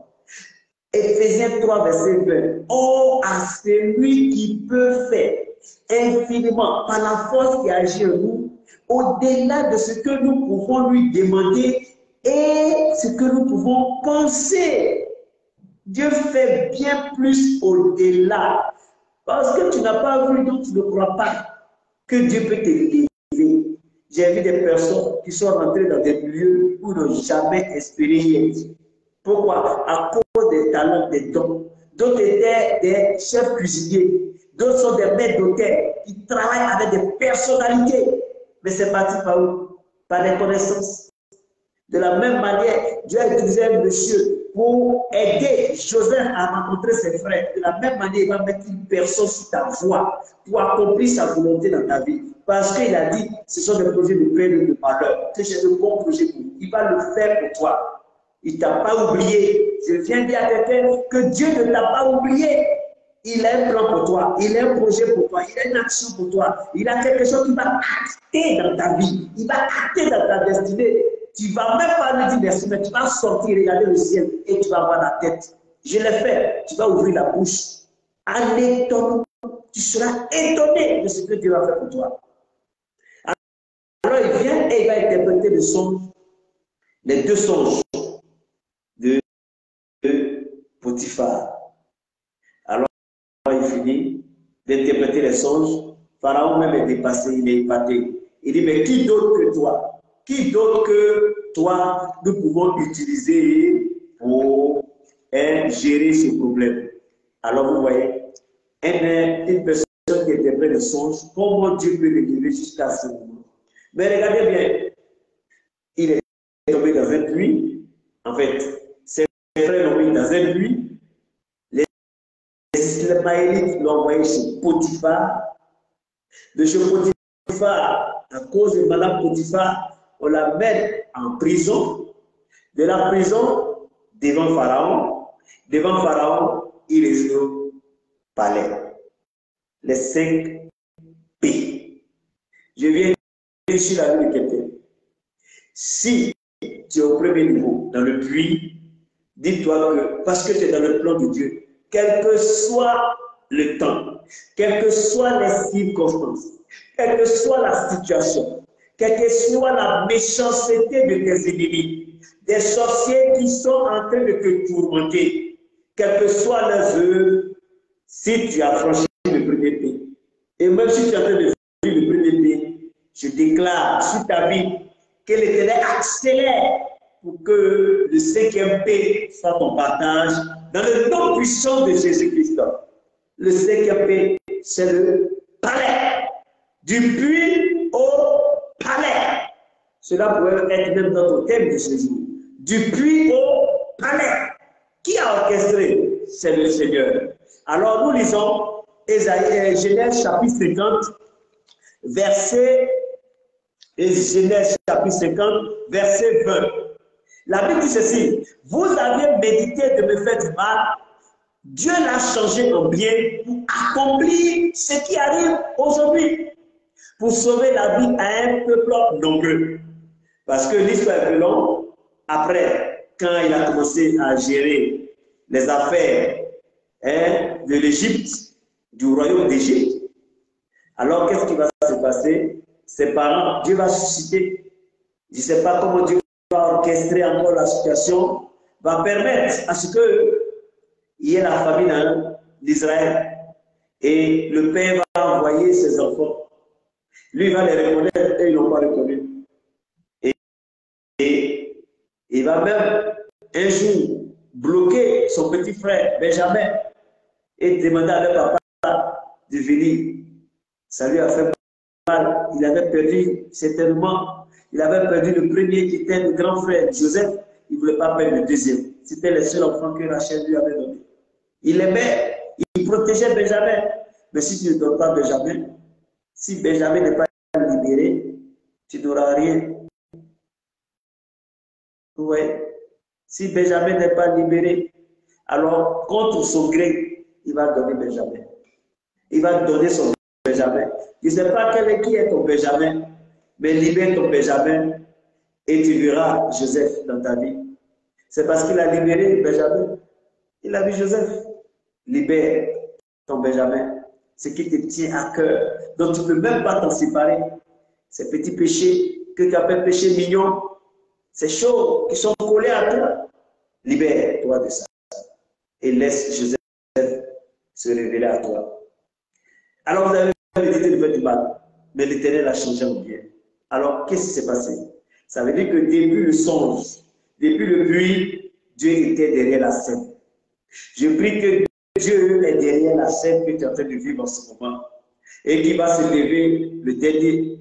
Éphésiens 3, verset 20. Oh, à celui qui peut faire infiniment par la force qui agit en nous, au-delà de ce que nous pouvons lui demander et ce que nous pouvons penser. Dieu fait bien plus au-delà. Parce que tu n'as pas vu, donc tu ne crois pas que Dieu peut t'élever. J'ai vu des personnes qui sont rentrées dans des lieux où ils n'ont jamais espéré y être. Pourquoi? À cause des talents, des dons. D'autres étaient des chefs cuisiniers. D'autres sont des maîtres d'hôtel qui travaillent avec des personnalités. Mais c'est parti par où? Par les connaissances. De la même manière, Dieu a utilisé un monsieur pour aider Joseph à rencontrer ses frères. De la même manière, il va mettre une personne sur ta voie pour accomplir sa volonté dans ta vie. Parce qu'il a dit, ce sont des projets de paix et de malheur, que j'ai de bons projets pour lui. Il va le faire pour toi. Il ne t'a pas oublié. Je viens dire à quelqu'un que Dieu ne t'a pas oublié. Il a un plan pour toi, il a un projet pour toi, il a une action pour toi. Il a quelque chose qui va acter dans ta vie, il va acter dans ta destinée. Tu ne vas même pas lui dire merci, mais tu vas sortir, regarder le ciel et tu vas avoir la tête. Je l'ai fait, tu vas ouvrir la bouche. En étonnant, tu seras étonné de ce que Dieu va faire pour toi. Alors il vient et il va interpréter le songe, les deux songes de Potiphar. Alors il finit d'interpréter les songes. Pharaon même est dépassé, il est épaté. Il dit, mais qui d'autre que toi? Qui d'autre que toi nous pouvons utiliser pour gérer ces problèmes? Alors vous voyez, une personne qui interprète les songes, comment Dieu peut l'élever jusqu'à ce moment? Mais regardez bien, il est tombé dans un puits. En fait, ses frères l'ont mis dans un puits. Les Ismaélites l'ont envoyé chez Potiphar. De chez Potiphar, à cause de Madame Potiphar, on la met en prison. De la prison, devant Pharaon. Devant Pharaon, il est au palais. Les 5 P. Je viens ici la vie de quelqu'un. Si tu es au premier niveau, dans le puits, dis-toi que, parce que tu es dans le plan de Dieu, quel que soit le temps, quelles que soient les circonstances, quelle que soit la situation, quelle que soit la méchanceté de tes ennemis, des sorciers qui sont en train de te tourmenter, quelle que soit leurs œuvres, si tu as franchi le premier P, et même si tu es en train de franchir le premier P, je déclare sur ta vie que l'Éternel accélère pour que le 5e P soit ton partage dans le nom puissant de Jésus-Christ. Le 5e P, c'est le palais. Du puits au palais. Cela pourrait être même notre thème de ce jour. Du puits au palais. Qui a orchestré? C'est le Seigneur. Alors nous lisons Genèse chapitre 50, Genèse chapitre 50, verset 20. La Bible dit ceci: vous avez médité de me faire du mal, Dieu l'a changé en bien pour accomplir ce qui arrive aujourd'hui, pour sauver la vie à un peuple nombreux. Parce que l'histoire est plus longue. Après, quand il a commencé à gérer les affaires de l'Égypte, du royaume d'Égypte, alors qu'est-ce qui va se passer? Ses parents, Dieu va susciter. Je ne sais pas comment Dieu va orchestrer encore la situation, va permettre à ce qu'il y ait la famine d'Israël. Et le père va envoyer ses enfants. Lui, il va les reconnaître et ils n'ont pas reconnu. Et il va même un jour bloquer son petit frère Benjamin et demander à leur papa de venir. Ça lui a fait mal. Il avait perdu certainement. Il avait perdu le premier qui était le grand frère Joseph. Il ne voulait pas perdre le deuxième. C'était le seul enfant que Rachel lui avait donné. Il aimait, il protégeait Benjamin. Mais si tu ne donnes pas Benjamin, si Benjamin n'est pas libéré, tu n'auras rien. Oui. Si Benjamin n'est pas libéré, alors contre son gré, il va donner Benjamin. Il va donner son Benjamin. Je ne sais pas qui est ton Benjamin, mais libère ton Benjamin et tu verras Joseph dans ta vie. C'est parce qu'il a libéré Benjamin. Il a vu Joseph. Libère ton Benjamin. Ce qui te tient à cœur, dont tu ne peux même pas t'en séparer. Ces petits péchés que tu appelles péchés mignons, ces choses qui sont collées à toi, libère-toi de ça. Et laisse Joseph se révéler à toi. Alors vous avez médité le fait du mal, mais l'Éternel a changé en bien. Alors qu'est-ce qui s'est passé? Ça veut dire que depuis le songe, depuis le bruit, Dieu était derrière la scène. Je prie que Dieu est derrière la scène que tu es en train de vivre en ce moment. Et qu'il va se lever le dernier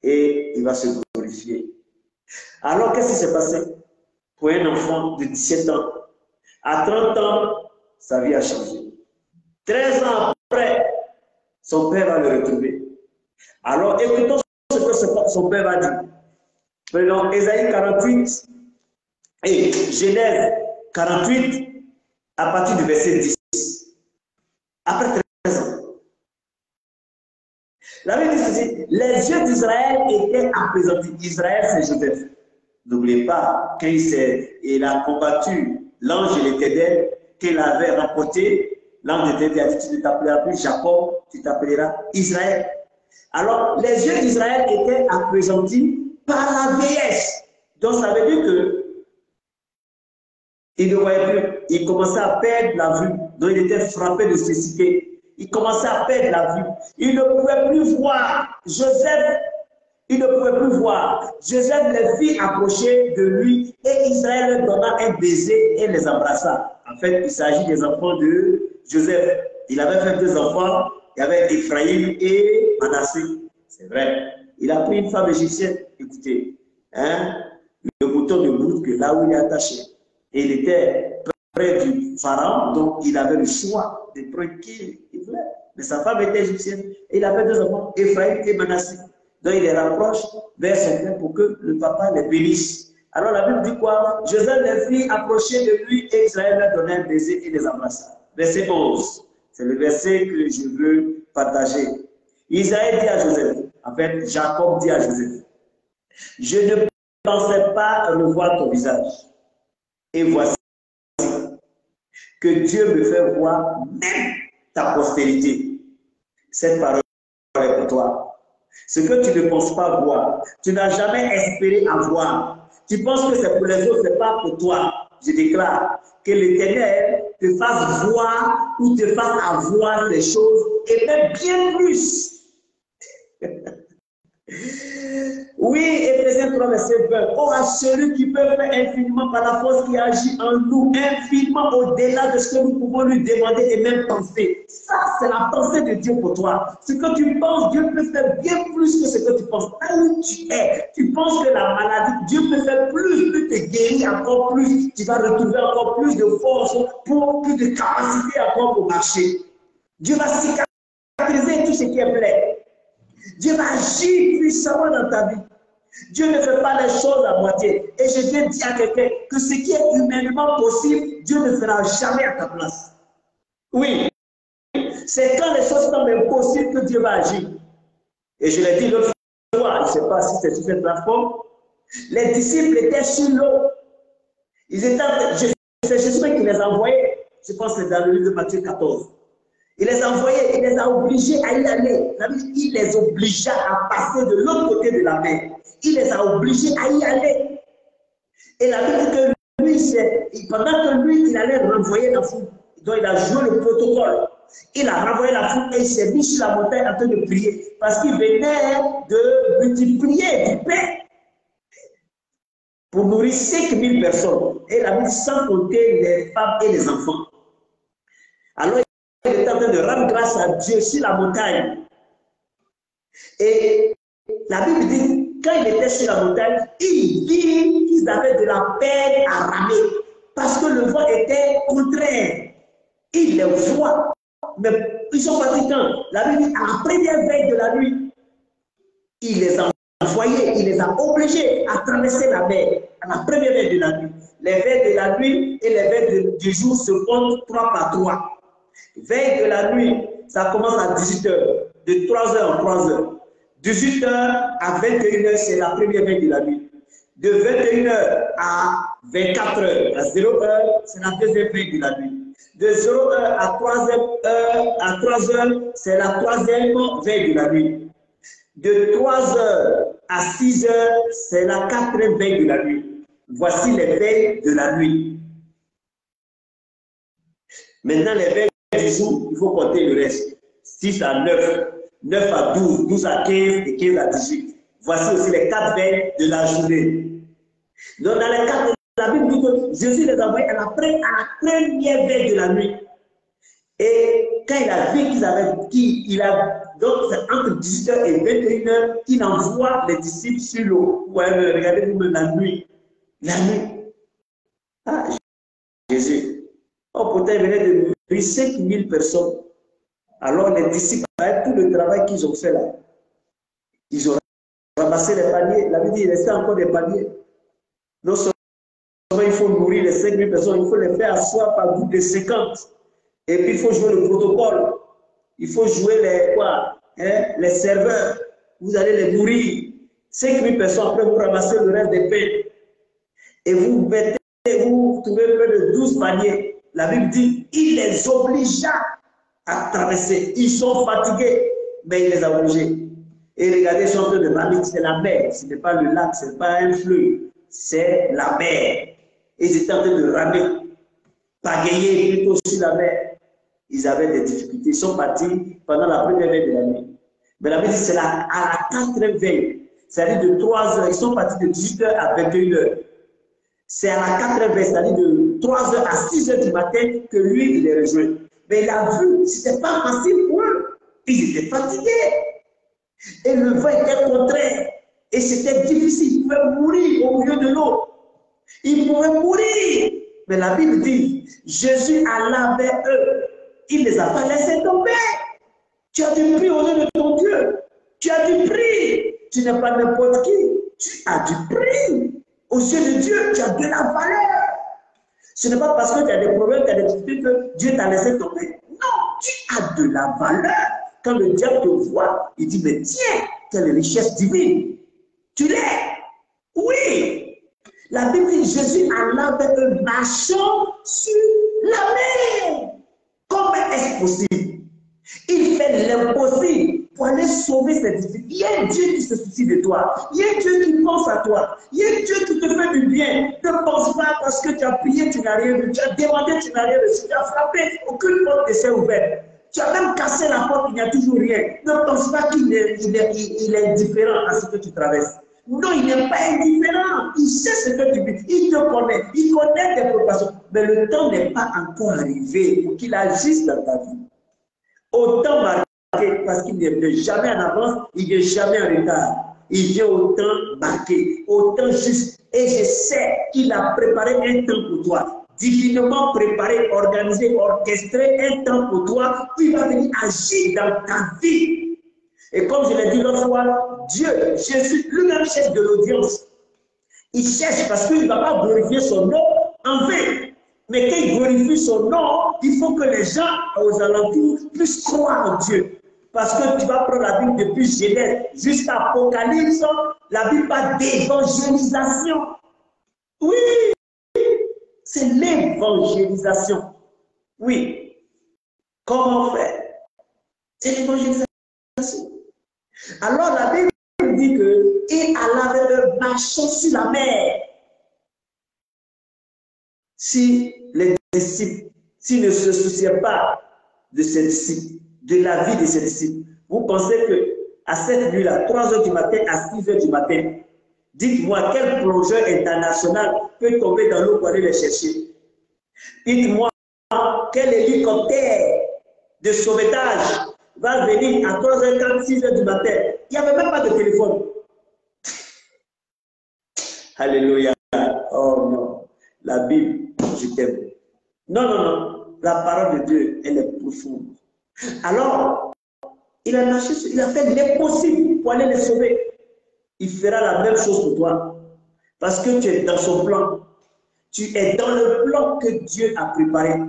et il va se glorifier. Alors qu'est-ce qui s'est passé? Pour un enfant de 17 ans, à 30 ans, sa vie a changé. 13 ans après, son père va le retrouver. Alors écoutons ce que son père va dire. Prenons Ésaïe 48 et Genèse 48 à partir du verset 10. Après 13 ans. La Bible dit ceci, les yeux d'Israël étaient apaisantis. Israël, c'est Joseph. N'oubliez pas, quand il a combattu l'ange de l'Éternel, qu'il avait remporté, l'ange de l'Éternel a dit, tu ne t'appelleras plus Jacob, tu t'appelleras Israël. Alors, les yeux d'Israël étaient apaisantis par la vieillesse. Donc, ça veut dire que il ne voyait plus. Il commençait à perdre la vue. Donc, il était frappé de cécité. Il commençait à perdre la vue. Il ne pouvait plus voir Joseph. Il ne pouvait plus voir. Joseph les fit approcher de lui et Israël leur donna un baiser et les embrassa. En fait, il s'agit des enfants de Joseph. Il avait fait 2 enfants. Il y avait Ephraïm et Manassé. C'est vrai. Il a pris une femme égyptienne. Écoutez, le bouton de boucle là où il est attaché. Et il était près du pharaon, donc il avait le choix de prendre qui il voulait. Mais sa femme était égyptienne. Et il avait 2 enfants, Ephraïm et Manassé. Donc il les rapproche vers son père pour que le papa les bénisse. Alors la Bible dit quoi? Joseph les fit approcher de lui et Israël leur donna un baiser et les embrassa. Verset 11. C'est le verset que je veux partager. Isaïe dit à Joseph, en fait, Jacob dit à Joseph, je ne pensais pas revoir ton visage. Et voici que Dieu me fait voir même ta postérité. Cette parole est pour toi. Ce que tu ne penses pas voir, tu n'as jamais espéré avoir. Tu penses que c'est pour les autres, ce n'est pas pour toi. Je déclare que l'Éternel te fasse voir ou te fasse avoir des choses et même bien plus. Oui, Éphésiens 3, verset 20. Oh, à celui qui peut faire infiniment par la force qui agit en nous, infiniment au-delà de ce que nous pouvons lui demander et même penser. Ça, c'est la pensée de Dieu pour toi. Ce que tu penses, Dieu peut faire bien plus que ce que tu penses. Là où tu es, tu penses que la maladie, Dieu peut faire plus, peut te guérir encore plus. Tu vas retrouver encore plus de force, pour plus de capacité encore pour marcher. Dieu va cicatriser tout ce qui est blessé. Dieu va agir puissamment dans ta vie. Dieu ne fait pas les choses à moitié. Et je viens dire à quelqu'un que ce qui est humainement possible, Dieu ne fera jamais à ta place. Oui, c'est quand les choses semblent impossibles que Dieu va agir. Et je l'ai dit l'autre fois, je ne sais pas si c'est sur cette plateforme, les disciples étaient sur l'eau. Ils étaient, c'est Jésus qui les envoyait. Je pense que c'est dans le livre de Matthieu 14. Il les envoyait, il les a obligés à y aller. Il les obligea à passer de l'autre côté de la mer. Il les a obligés à y aller. Et la Bible dit que lui, pendant que lui, il allait renvoyer la foule, donc il a joué le protocole. Il a renvoyé la foule et il s'est mis sur la montagne en train de prier. Parce qu'il venait de multiplier du pain pour nourrir 5000 personnes. Et la Bible sans compter les femmes et les enfants. Alors il était en train de rendre grâce à Dieu sur la montagne. Et la Bible dit, quand il était sur la montagne, il dit qu'ils avaient de la peine à ramer. Parce que le vent était contraire. Il les voit. Mais ils sont partis quand? La Bible dit, à la première veille de la nuit, il les a envoyés, il les a obligés à traverser la mer. À la première veille de la nuit. Les veilles de la nuit et les veilles du jour se comptent 3 par 3. Veille de la nuit, ça commence à 18 h, de 3 h en 3 h. 18 h à 21 h, c'est la première veille de la nuit. De 21 h à 24 h, à 0 h, c'est la deuxième veille de la nuit. De 0 h à 3 h, c'est la troisième veille de la nuit. De 3 h à 6 h, c'est la quatrième veille de la nuit. Voici les veilles de la nuit. Maintenant, les veilles du jour, il faut compter le reste. 6 à 9, 9 à 12, 12 à 15 et 15 à 18. Voici aussi les 4 veilles de la journée. Donc, dans les 4, la Bible dit que Jésus les a envoyés à la première veille de la nuit. Et quand il a vu qu'ils avaient, donc c'est entre 18 h et 21 h qu'il envoie les disciples sur l'eau. Ouais, regardez-vous la nuit. La nuit. Ah, Jésus. Oh, pourtant, il venait de nourrir 5000 personnes. Alors, les disciples, avec tout le travail qu'ils ont fait là, ils ont ramassé les paniers. La Bible dit qu'il restait encore des paniers. Non seulement il faut nourrir les 5000 personnes, il faut les faire asseoir par groupe de 50. Et puis, il faut jouer le protocole. Il faut jouer les serveurs. Vous allez les nourrir. 5000 personnes, après, vous ramassez le reste des pains. Et vous trouvez près de 12 paniers. La Bible dit, il les obligea à traverser. Ils sont fatigués, mais il les a obligés. Et regardez, ils sont en train de ramer, c'est la mer. Ce n'est pas le lac, ce n'est pas un fleuve, c'est la mer. Et ils étaient en train de ramer, pagayer plutôt sur la mer. Ils avaient des difficultés. Ils sont partis pendant la première veille de la nuit. Mais la Bible dit, c'est à la quatrième veille. C'est-à-dire de 3 h. Ils sont partis de 18 h à 21 h. C'est à la quatrième veille, c'est-à-dire de 3 h à 6 h du matin que lui, il les rejoint. Mais il a vu, ce n'était pas facile pour eux. Ils étaient fatigués. Et le vent était contraire. Et c'était difficile. Ils pouvaient mourir au milieu de l'eau. Ils pouvaient mourir. Mais la Bible dit, Jésus alla vers eux. Il ne les a pas laissés tomber. Tu as dû prier au nom de ton Dieu. Tu as dû prier. Tu n'es pas n'importe qui. Tu as dû prier. Aux yeux de Dieu, tu as de la valeur. Ce n'est pas parce que tu as des problèmes, tu as des difficultés que Dieu t'a laissé tomber. Non, tu as de la valeur. Quand le diable te voit, il dit, mais tiens, quelle richesse divine. Tu l'es. Oui. La Bible dit, Jésus alla vers eux marchant sur la mer. Comment est-ce possible? Il fait l'impossible pour aller sauver cette difficulté. Il y a un Dieu qui se soucie de toi. Il y a un Dieu qui pense à toi. Il y a un Dieu qui te fait du bien. Ne pense pas parce que tu as prié, tu n'as rien reçu. Tu as demandé, tu n'as rien reçu. Tu as frappé, aucune porte ne s'est ouverte. Tu as même cassé la porte, il n'y a toujours rien. Ne pense pas qu'il est indifférent à ce que tu traverses. Non, il n'est pas indifférent. Il sait ce que tu vis. Il te connaît. Il connaît tes préoccupations. Mais le temps n'est pas encore arrivé pour qu'il agisse dans ta vie. Autant marqué, parce qu'il ne vient jamais en avance, il ne vient jamais en retard. Il vient au temps marqué, au temps juste. Et je sais qu'il a préparé un temps pour toi. Divinement préparé, organisé, orchestré, un temps pour toi. Il va venir agir dans ta vie. Et comme je l'ai dit l'autre fois, Dieu, Jésus, lui-même cherche de l'audience. Il cherche parce qu'il ne va pas glorifier son nom en vain. Mais qu'il glorifie son nom, il faut que les gens aux alentours puissent croire en Dieu. Parce que tu vas prendre la Bible depuis Genèse jusqu'à Apocalypse, la Bible parle d'évangélisation. Oui, c'est l'évangélisation. Oui. Comment faire? C'est l'évangélisation. Alors la Bible dit que et alla avec eux marchant sur la mer. Si les disciples, s'ils ne se souciaient pas de ces disciples, de la vie de ces disciples, vous pensez que à cette nuit-là, 3 heures du matin à 6 heures du matin, dites-moi quel plongeur international peut tomber dans l'eau pour aller les chercher? Dites-moi quel hélicoptère de sauvetage va venir à 3h40, 6h du matin. Il n'y avait même pas de téléphone. Alléluia. Oh non. La Bible, je t'aime. Non, non, non. La parole de Dieu, elle est profonde. Alors, il a marché, il a fait l'impossible pour aller les sauver. Il fera la même chose pour toi. Parce que tu es dans son plan. Tu es dans le plan que Dieu a préparé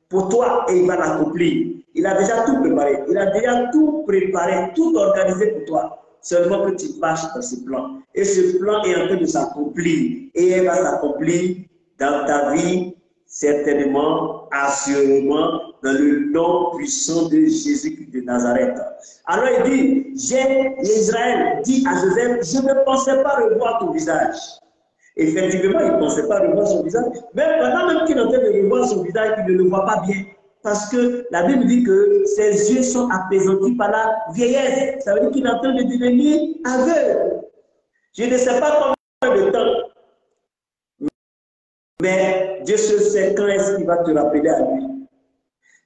pour toi et il va l'accomplir. Il a déjà tout préparé. Il a déjà tout préparé, tout organisé pour toi. Seulement que tu marches dans ce plan. Et ce plan est en train de s'accomplir. Et elle va s'accomplir dans ta vie, certainement, assurément, dans le nom puissant de Jésus-Christ de Nazareth. Alors il dit, Israël dit à Joseph, je ne pensais pas revoir ton visage. Effectivement, il ne pensait pas revoir son visage. Même pendant même qu'il est en train de revoir son visage, il ne le voit pas bien. Parce que la Bible dit que ses yeux sont apaisantis par la vieillesse. Ça veut dire qu'il est en train de devenir aveugle. Je ne sais pas combien de temps. Mais Dieu seul sait quand est-ce qu'il va te rappeler à lui.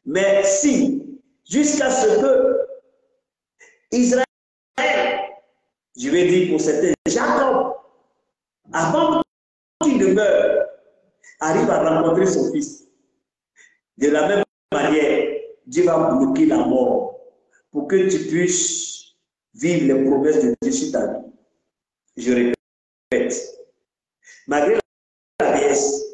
Mais si, jusqu'à ce que Israël, je vais dire pour certains, Jacob, avant qu'il ne meure, arrive à rencontrer son fils. De la même manière, Dieu va bloquer la mort pour que tu puisses vivre les promesses de Dieu sur ta vie. Je répète, malgré la vieillesse,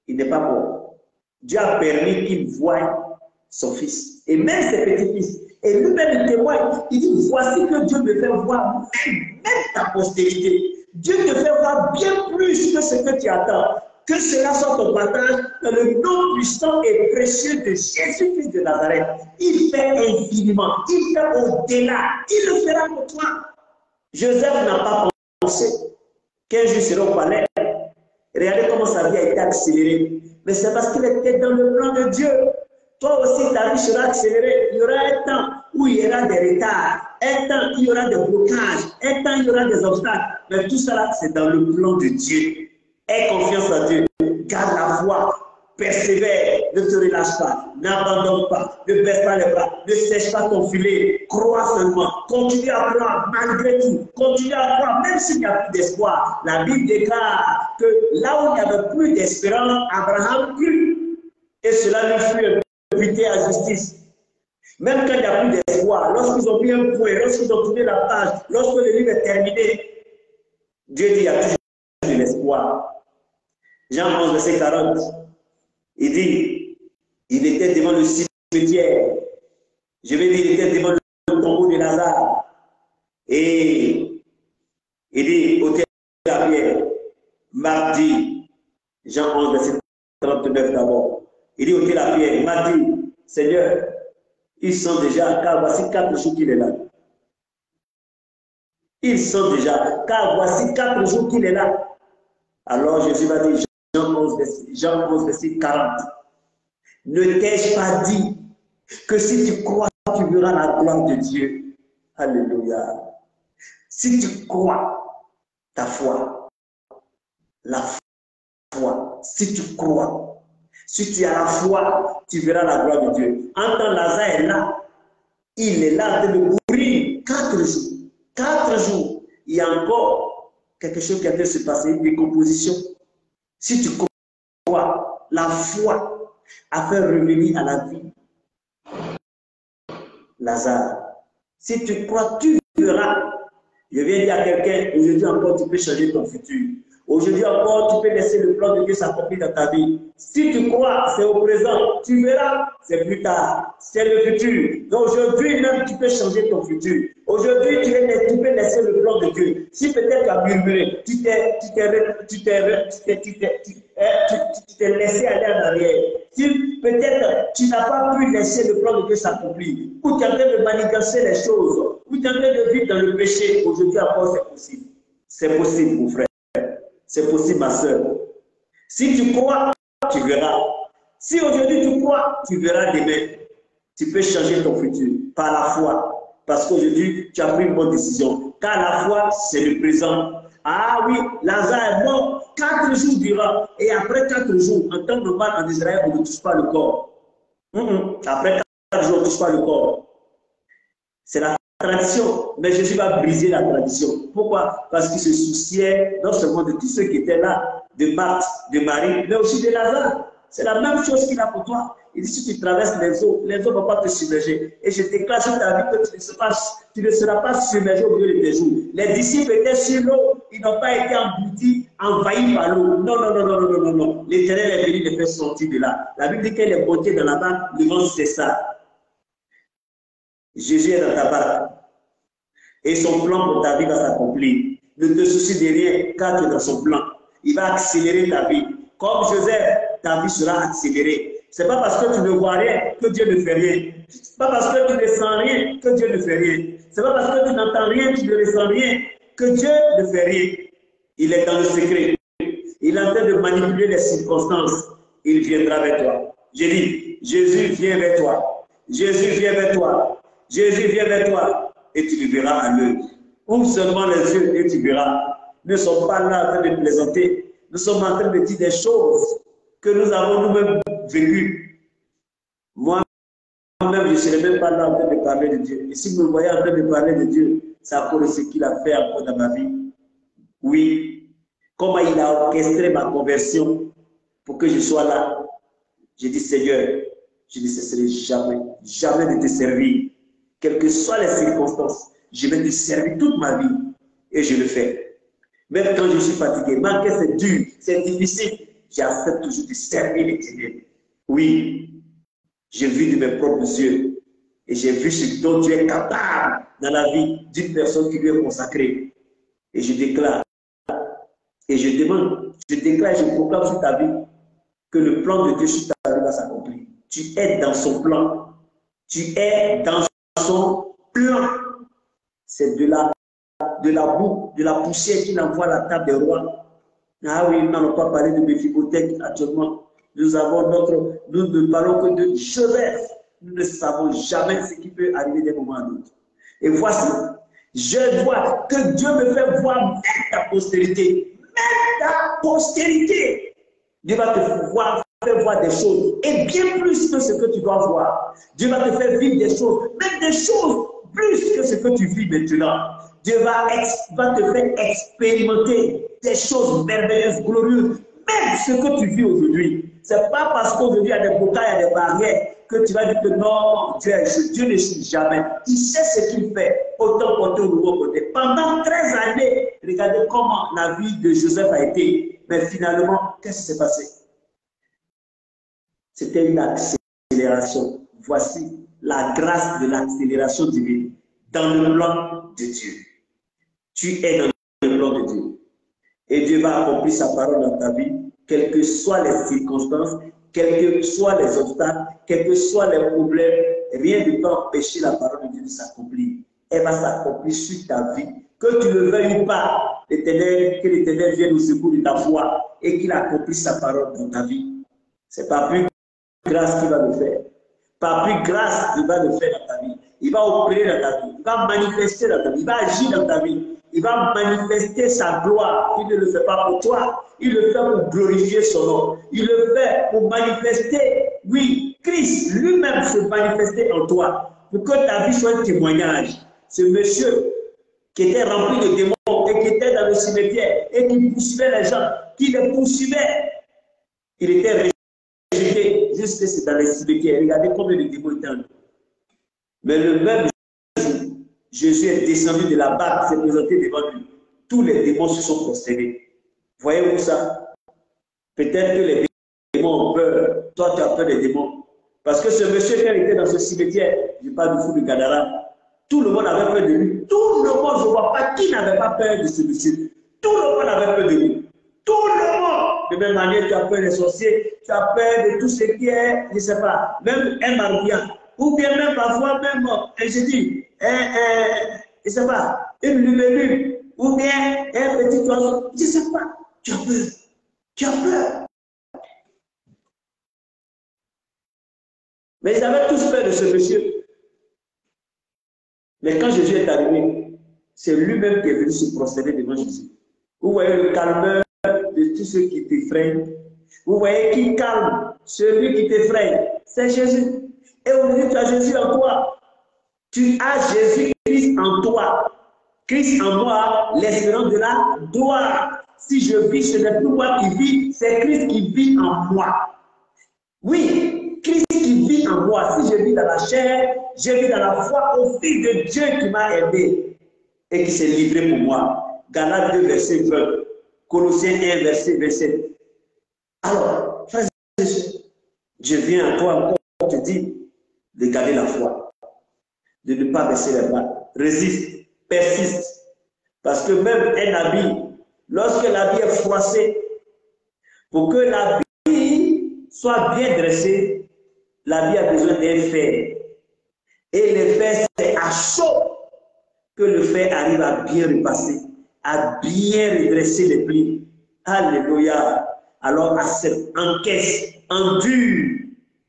il n'est pas mort. Dieu a permis qu'il voie son fils et même ses petits-fils. Et lui-même il témoigne, il dit, voici que Dieu me fait voir même ta postérité. Dieu te fait voir bien plus que ce que tu attends. Que cela soit ton partage dans le nom puissant et précieux de Jésus-Christ de Nazareth. Il fait infiniment, il fait au-delà, il le fera pour toi. Joseph n'a pas pensé qu'un jour il sera au palais. Regardez comment sa vie a été accélérée. Mais c'est parce qu'il était dans le plan de Dieu. Toi aussi, ta vie sera accélérée. Il y aura un temps où il y aura des retards. Un temps, il y aura des blocages. Un temps, il y aura des obstacles. Mais tout cela, c'est dans le plan de Dieu. Aie confiance en Dieu. Garde la foi. Persévère. Ne te relâche pas. N'abandonne pas. Ne baisse pas les bras. Ne sèche pas ton filet. Crois seulement. Continue à croire malgré tout. Continue à croire même s'il n'y a plus d'espoir. La Bible déclare que là où il n'y avait plus d'espérance, Abraham crut. Et cela lui fut imputé à justice. Même quand il n'y a plus d'espoir, lorsqu'ils ont mis un point, lorsqu'ils ont tourné la page, lorsque le livre est terminé, Dieu dit il y a toujours de l'espoir. Jean 11, verset 40, il dit, il était devant le cimetière. Je vais dire, il était devant le tombeau de Lazare. Et il dit, ôtez la pierre. Mardi, Jean 11, verset 39 d'abord. Il dit, ôtez la pierre. Mardi, Seigneur, ils sont déjà, car voici 4 jours qu'il est là. Ils sont déjà, car voici 4 jours qu'il est là. Alors Jésus va dire, Jean 11, verset 40. Ne t'ai-je pas dit que si tu crois, tu verras la gloire de Dieu. Alléluia. Si tu crois, ta foi, la foi, si tu crois, si tu as la foi, tu verras la gloire de Dieu. En tant Lazare est là, il est là de mourir 4 jours. 4 jours, il y a encore quelque chose qui a fait se passer, une décomposition. Si tu crois, la foi a fait revenir à la vie Lazare. Si tu crois, tu verras. Je viens dire à quelqu'un, aujourd'hui encore, tu peux changer ton futur. Aujourd'hui encore, tu peux laisser le plan de Dieu s'accomplir dans ta vie. Si tu crois, c'est au présent. Tu verras, c'est plus tard. C'est le futur. Donc aujourd'hui même, tu peux changer ton futur. Aujourd'hui, tu peux laisser le plan de Dieu. Si peut-être tu as murmuré, tu t'es laissé aller en arrière. Si peut-être tu n'as pas pu laisser le plan de Dieu s'accomplir, ou tu es en train de manigancer les choses, ou tu es en train de vivre dans le péché, aujourd'hui encore c'est possible. C'est possible, mon frère. C'est possible, ma soeur. Si tu crois, tu verras. Si aujourd'hui tu crois, tu verras demain. Tu peux changer ton futur par la foi. Parce qu'aujourd'hui, tu as pris une bonne décision. Car la foi, c'est le présent. Ah oui, Lazare est mort 4 jours durant. Et après 4 jours, en temps normal, en Israël, on ne touche pas le corps. Après 4 jours, on ne touche pas le corps. C'est la tradition. Mais Jésus va briser la tradition. Pourquoi? Parce qu'il se souciait non seulement de tous ceux qui étaient là, de Marthe, de Marie, mais aussi de Lazare. C'est la même chose qu'il a pour toi. Il dit, si tu traverses les eaux ne vont pas te submerger. Et je déclare sur ta vie que tu ne seras pas submergé au milieu de tes jours. Les disciples étaient sur l'eau, ils n'ont pas été engloutis, envahis par l'eau. Non, non, non, non, non, non, non. L'Éternel est venu les faire sortir de là. La Bible dit qu'elle est montée dans la barque, le vent cessa. Jésus est dans ta barque. Et son plan pour ta vie va s'accomplir. Ne te soucie de rien, car tu es dans son plan. Il va accélérer ta vie. Comme Joseph, ta vie sera accélérée. Ce n'est pas parce que tu ne vois rien que Dieu ne fait rien. Ce n'est pas parce que tu ne sens rien que Dieu ne fait rien. Ce n'est pas parce que tu n'entends rien, tu ne ressens rien que Dieu ne fait rien. Il est dans le secret. Il est en train de manipuler les circonstances. Il viendra vers toi. J'ai dit, Jésus vient vers toi. Jésus vient vers toi. Jésus vient vers toi. Et tu le verras à l'œuvre. Ouvre seulement les yeux et tu verras. Nous ne sommes pas là en train de plaisanter. Nous sommes en train de dire des choses que nous avons nous-mêmes vécues. Moi-même, je ne serais même pas là en train de parler de Dieu. Et si vous me voyez en train de parler de Dieu, c'est à cause de ce qu'il a fait encore dans ma vie. Oui. Comment il a orchestré ma conversion pour que je sois là. J'ai dit, Seigneur, je ne cesserai jamais, jamais de te servir. Quelles que soient les circonstances, je vais te servir toute ma vie. Et je le fais. Même quand je suis fatigué, même quand c'est dur, c'est difficile, j'accepte toujours de servir l'Éternel. Oui, j'ai vu de mes propres yeux et j'ai vu ce dont Dieu est capable dans la vie d'une personne qui lui est consacrée. Et je déclare, et je demande, je déclare et je proclame sur ta vie que le plan de Dieu sur ta vie va s'accomplir. Tu es dans son plan. Tu es dans son plan. C'est de la boue, de la poussière qu'il envoie à la table des rois. Ah oui, nous n'allons pas parler de Méphibosheth actuellement. Nous ne parlons que de Joseph. Nous ne savons jamais ce qui peut arriver d'un moment à l'autre. Et voici, je vois que Dieu me fait voir même ta postérité. Même ta postérité. Dieu va te faire voir des choses. Et bien plus que ce que tu dois voir. Dieu va te faire vivre des choses. Même des choses plus que ce que tu vis maintenant. Dieu va te faire expérimenter des choses merveilleuses, glorieuses, même ce que tu vis aujourd'hui. Ce n'est pas parce qu'aujourd'hui il y a des blocages, il y a des barrières, que tu vas dire que non, Dieu ne chute jamais. Il sait ce qu'il fait, autant côté au nouveau côté. Pendant 13 années, regardez comment la vie de Joseph a été. Mais finalement, qu'est-ce qui s'est passé? C'était une accélération. Voici la grâce de l'accélération divine dans le plan de Dieu. Tu es dans le plan de Dieu. Et Dieu va accomplir sa parole dans ta vie, quelles que soient les circonstances, quels que soient les obstacles, quels que soient les problèmes, rien ne peut empêcher la parole de Dieu de s'accomplir. Elle va s'accomplir sur ta vie. Que tu le veuilles ou pas, que l'Éternel vienne au secours de ta foi et qu'il accomplisse sa parole dans ta vie. Ce n'est pas plus grâce qu'il va le faire. Pas plus grâce qu'il va le faire dans ta vie. Il va opérer dans ta vie. Il va manifester dans ta vie. Il va agir dans ta vie. Il va manifester sa gloire. Il ne le fait pas pour toi. Il le fait pour glorifier son nom. Il le fait pour manifester, oui, Christ lui-même se manifester en toi. Pour que ta vie soit un témoignage. Ce monsieur qui était rempli de démons et qui était dans le cimetière et qui poursuivait les gens, qui les poursuivait, il était rejeté juste dans les cimetières. Regardez combien de démons étaient en lui. Mais le même jour, Jésus est descendu de la barque, s'est présenté devant lui. Tous les démons se sont prosternés. Voyez-vous ça? Peut-être que les démons ont peur. Toi, tu as peur des démons. Parce que ce monsieur, quand il était dans ce cimetière, je parle du fou de Gadara, tout le monde avait peur de lui. Tout le monde, je ne vois pas qui n'avait pas peur de ce monsieur. Tout le monde avait peur de lui. Tout le monde. De même manière, tu as peur des sorciers, tu as peur de tout ce qui est, je ne sais pas, même un marbian. Ou bien même parfois, même, je dis, je ne sais pas, une libellule. Ou bien un petit oiseau. Je ne sais pas. Tu as peur. Tu as peur. Mais ils avaient tous peur de ce monsieur. Mais quand Jésus est arrivé, c'est lui-même qui est venu se prosterner devant Jésus. Vous voyez le calmeur de tous ceux qui t'effrayent. Vous voyez qui calme celui qui t'effraie. C'est Jésus. Et aujourd'hui, tu as Jésus en toi. Tu as Jésus-Christ en toi. Christ en moi, l'espérance de la gloire. Si je vis, ce n'est plus moi qui vis, c'est Christ qui vit en moi. Oui, Christ qui vit en moi. Si je vis dans la chair, je vis dans la foi au Fils de Dieu qui m'a aidé et qui s'est livré pour moi. Galates 2, verset 20. Colossiens 1, verset 27. Alors, frères et sœurs, je viens à toi encore te dire de garder la foi, de ne pas baisser les bras. Résiste, persiste. Parce que même un habit, lorsque l'habit est froissé, pour que l'habit soit bien dressé, l'habit a besoin d'un fer. Et le fer, c'est à chaud que le fer arrive à bien repasser, à bien redresser les plis. Alléluia. Alors, encaisse, endure.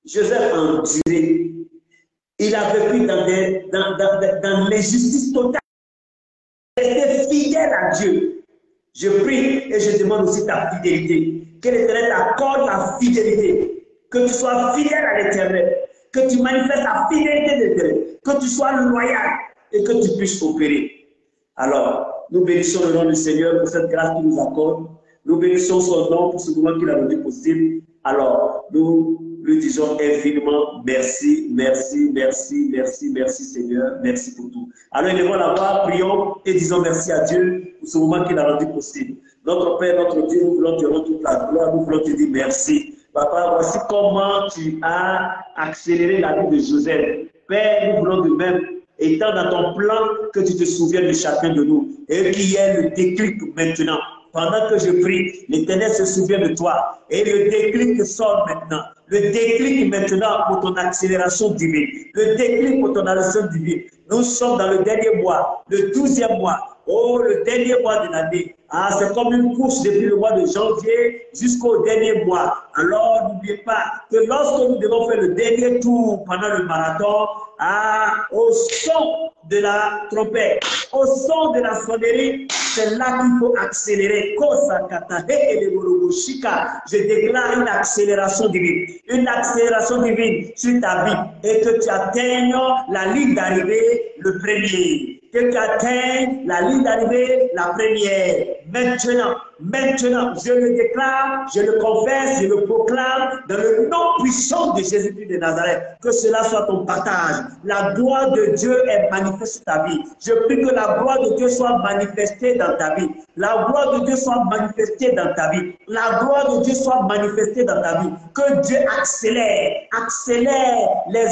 Joseph a enduré. Il a vécu dans l'injustice totale. Il était fidèle à Dieu. Je prie et je demande aussi ta fidélité. Que l'Éternel t'accorde la fidélité. Que tu sois fidèle à l'Éternel. Que tu manifestes la fidélité de l'Éternel. Que tu sois loyal et que tu puisses opérer. Alors, nous bénissons le nom du Seigneur pour cette grâce qu'il nous accorde. Nous bénissons son nom pour ce moment qu'il a rendu possible. Alors, nous lui disons infiniment merci, merci, merci, merci, merci Seigneur, merci pour tout. Alors, élevons la voix, prions et disons merci à Dieu pour ce moment qu'il a rendu possible. Notre Père, notre Dieu, nous voulons te rendre toute la gloire, nous voulons te dire merci. Papa, voici comment tu as accéléré la vie de Joseph. Père, nous voulons de même, étant dans ton plan, que tu te souviennes de chacun de nous et qu'il y ait le déclic maintenant. Pendant que je prie, l'Éternel se souvient de toi. Et le déclic sort maintenant. Le déclic maintenant pour ton accélération divine. Le déclic pour ton accélération divine. Nous sommes dans le dernier mois, le 12e mois. Oh, le dernier mois de l'année. Ah, c'est comme une course depuis le mois de janvier jusqu'au dernier mois. Alors, n'oubliez pas que lorsque nous devons faire le dernier tour pendant le marathon, au son de la trompette, au son de la sonnerie, c'est là qu'il faut accélérer. Je déclare une accélération divine. Une accélération divine sur ta vie. Et que tu atteignes la ligne d'arrivée le premier. Que tu atteignes la ligne d'arrivée la première. Maintenant, je le déclare, je le confesse, je le proclame dans le nom puissant de Jésus-Christ de Nazareth. Que cela soit ton partage. La gloire de Dieu est manifestée dans ta vie. Je prie que la gloire de Dieu soit manifestée dans ta vie. La gloire de Dieu soit manifestée dans ta vie. La gloire de Dieu soit manifestée dans ta vie. Que Dieu accélère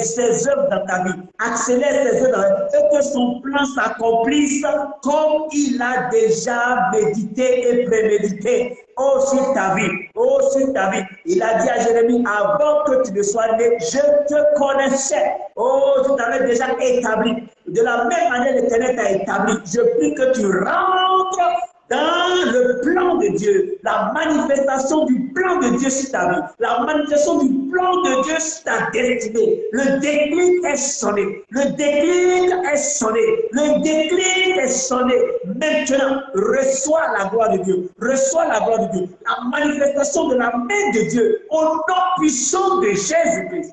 ses œuvres dans ta vie. Accélère ses œuvres dans ta vie. Et que son plan s'accomplisse comme il a déjà médité et prémédité. Oh, sur ta vie. Oh, sur ta vie. Il a dit à Jérémie, avant que tu ne sois né, je te connaissais. Oh, je t'avais déjà établi. De la même manière, l'Éternel t'a établi. Je prie que tu rentres dans le plan de Dieu, la manifestation du plan de Dieu sur ta vie, la manifestation du plan de Dieu sur ta destinée. Le déclic est sonné, le déclic est sonné, le déclic est sonné. Maintenant, reçois la gloire de Dieu, reçois la gloire de Dieu, la manifestation de la main de Dieu au nom puissant de Jésus-Christ.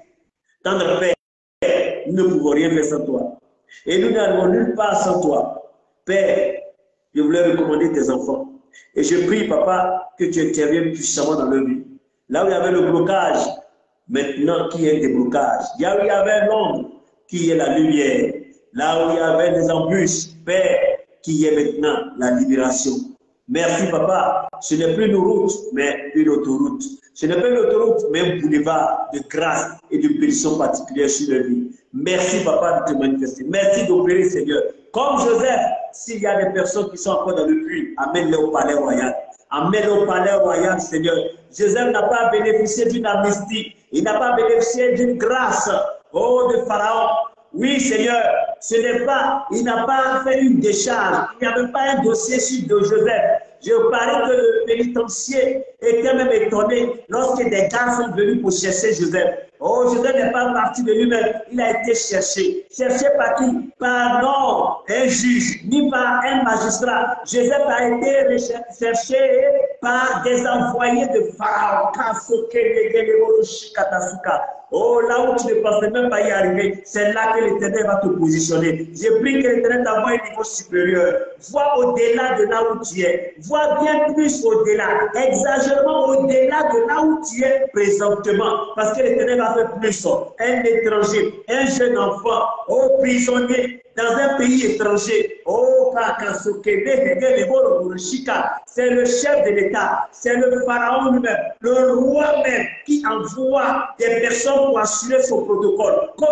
Dans notre Père, nous ne pouvons rien faire sans toi. Et nous n'allons nulle part sans toi. Père, je voulais recommander tes enfants. Et je prie, Papa, que tu interviennes puissamment dans leur vie. Là où il y avait le blocage, maintenant qu'il y ait des blocages. Là où il y avait l'ombre, qu'il y ait la lumière. Là où il y avait des embûches, Père, qu'il y ait maintenant la libération. Merci, Papa. ce n'est plus une route, mais une autoroute. Ce n'est pas une autoroute, mais un boulevard de grâce et de bénédiction particulière sur leur vie. Merci, Papa, de te manifester. Merci d'opérer, Seigneur. Comme Joseph, s'il y a des personnes qui sont encore dans le puits, amène-les au palais royal. Amène-les au palais royal, Seigneur. Joseph n'a pas bénéficié d'une amnistie. Il n'a pas bénéficié d'une grâce, oh, de Pharaon. Oui, Seigneur, ce n'est pas, il n'a pas fait une décharge. Il n'y avait pas un dossier sur de Joseph. Je parie que le pénitencier était même étonné lorsque des gars sont venus pour chercher Joseph. Oh, Joseph n'est pas parti de lui-même. Il a été cherché. Cherché par qui? Par non un juge, ni par un magistrat. Joseph a été cherché par des envoyés de Pharaon. Oh, là où tu ne pensais même pas y arriver, c'est là que l'Éternel va te positionner. J'ai pris que l'Éternel t'envoie un niveau supérieur. Vois au-delà de là où tu es. Vois bien plus au-delà. Exagérément au-delà de là où tu es présentement. Parce que l'Éternel va faire plus. Un étranger, un jeune enfant, oh, prisonnier dans un pays étranger. Oh, c'est le chef de l'État, c'est le pharaon lui-même, le roi même qui envoie des personnes pour assurer son protocole. Oh,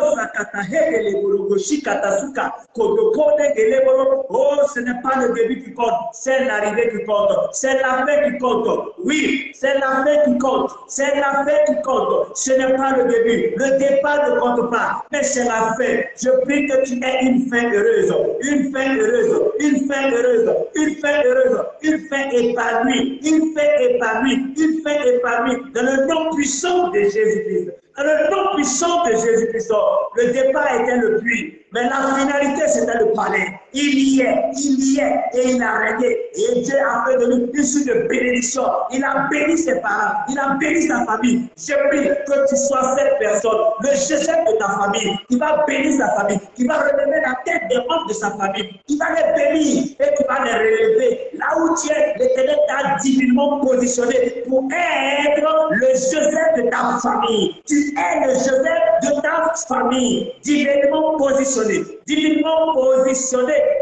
ce n'est pas le début qui compte, c'est l'arrivée qui compte, c'est la fin qui compte. Oui, c'est la fin qui compte, c'est la fin qui compte. Ce n'est pas le début, le départ ne compte pas, mais c'est la fin. Je prie que tu aies une fin heureuse, une fin heureuse, une fin heureuse, une fin heureuse, une fin épanouie, une fin épanouie, une fin épanouie, dans le nom puissant de Jésus-Christ. Dans le nom puissant de Jésus-Christ. Le départ était le puits, mais la finalité c'était le palais. Il y est, et il a régné. Et Dieu a fait de lui une suite de bénédiction. Il a béni ses parents, il a béni sa famille. Je prie que tu sois cette personne, le Joseph de ta famille, qui va bénir sa famille, qui va relever la tête des membres de sa famille, qui va les bénir et qui va les relever. Là où tu es, l'Éternel t'a divinement positionné pour être le Joseph de ta famille. Tu es le Joseph de ta famille, divinement positionné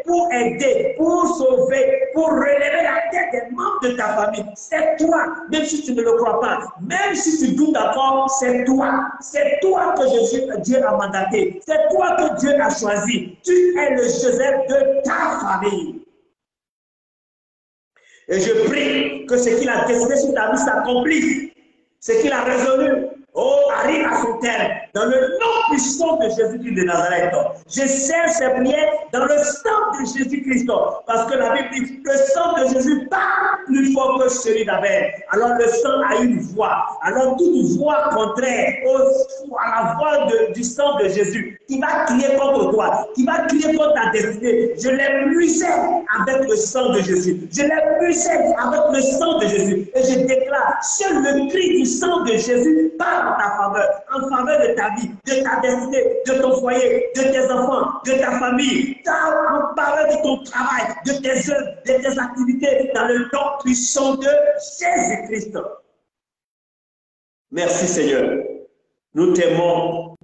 pour aider, pour sauver, pour relever la tête des membres de ta famille. C'est toi, même si tu ne le crois pas, même si tu doutes encore, c'est toi que Dieu a mandaté, c'est toi que Dieu a choisi. Tu es le Joseph de ta famille. Et je prie que ce qu'il a décidé sur ta vie s'accomplisse, ce qu'il a résolu, arrive à son terme, dans le nom puissant de Jésus-Christ de Nazareth. Je sers ces prières dans le sang de Jésus-Christ, parce que la Bible dit que le sang de Jésus parle plus fort que celui d'Abel. Alors le sang a une voix. Alors toute voix contraire à la voix du sang de Jésus, qui va crier contre toi, qui va crier contre ta destinée, je l'ai brisé avec le sang de Jésus. Je l'ai brisé avec le sang de Jésus. Et je déclare, seul le cri du sang de Jésus parle en ta faveur, en faveur de ta vie, de ta destinée, de ton foyer, de tes enfants, de ta famille, en faveur de ton travail, de tes œuvres, de tes activités, dans le nom puissant de Jésus-Christ. Merci Seigneur. Nous t'aimons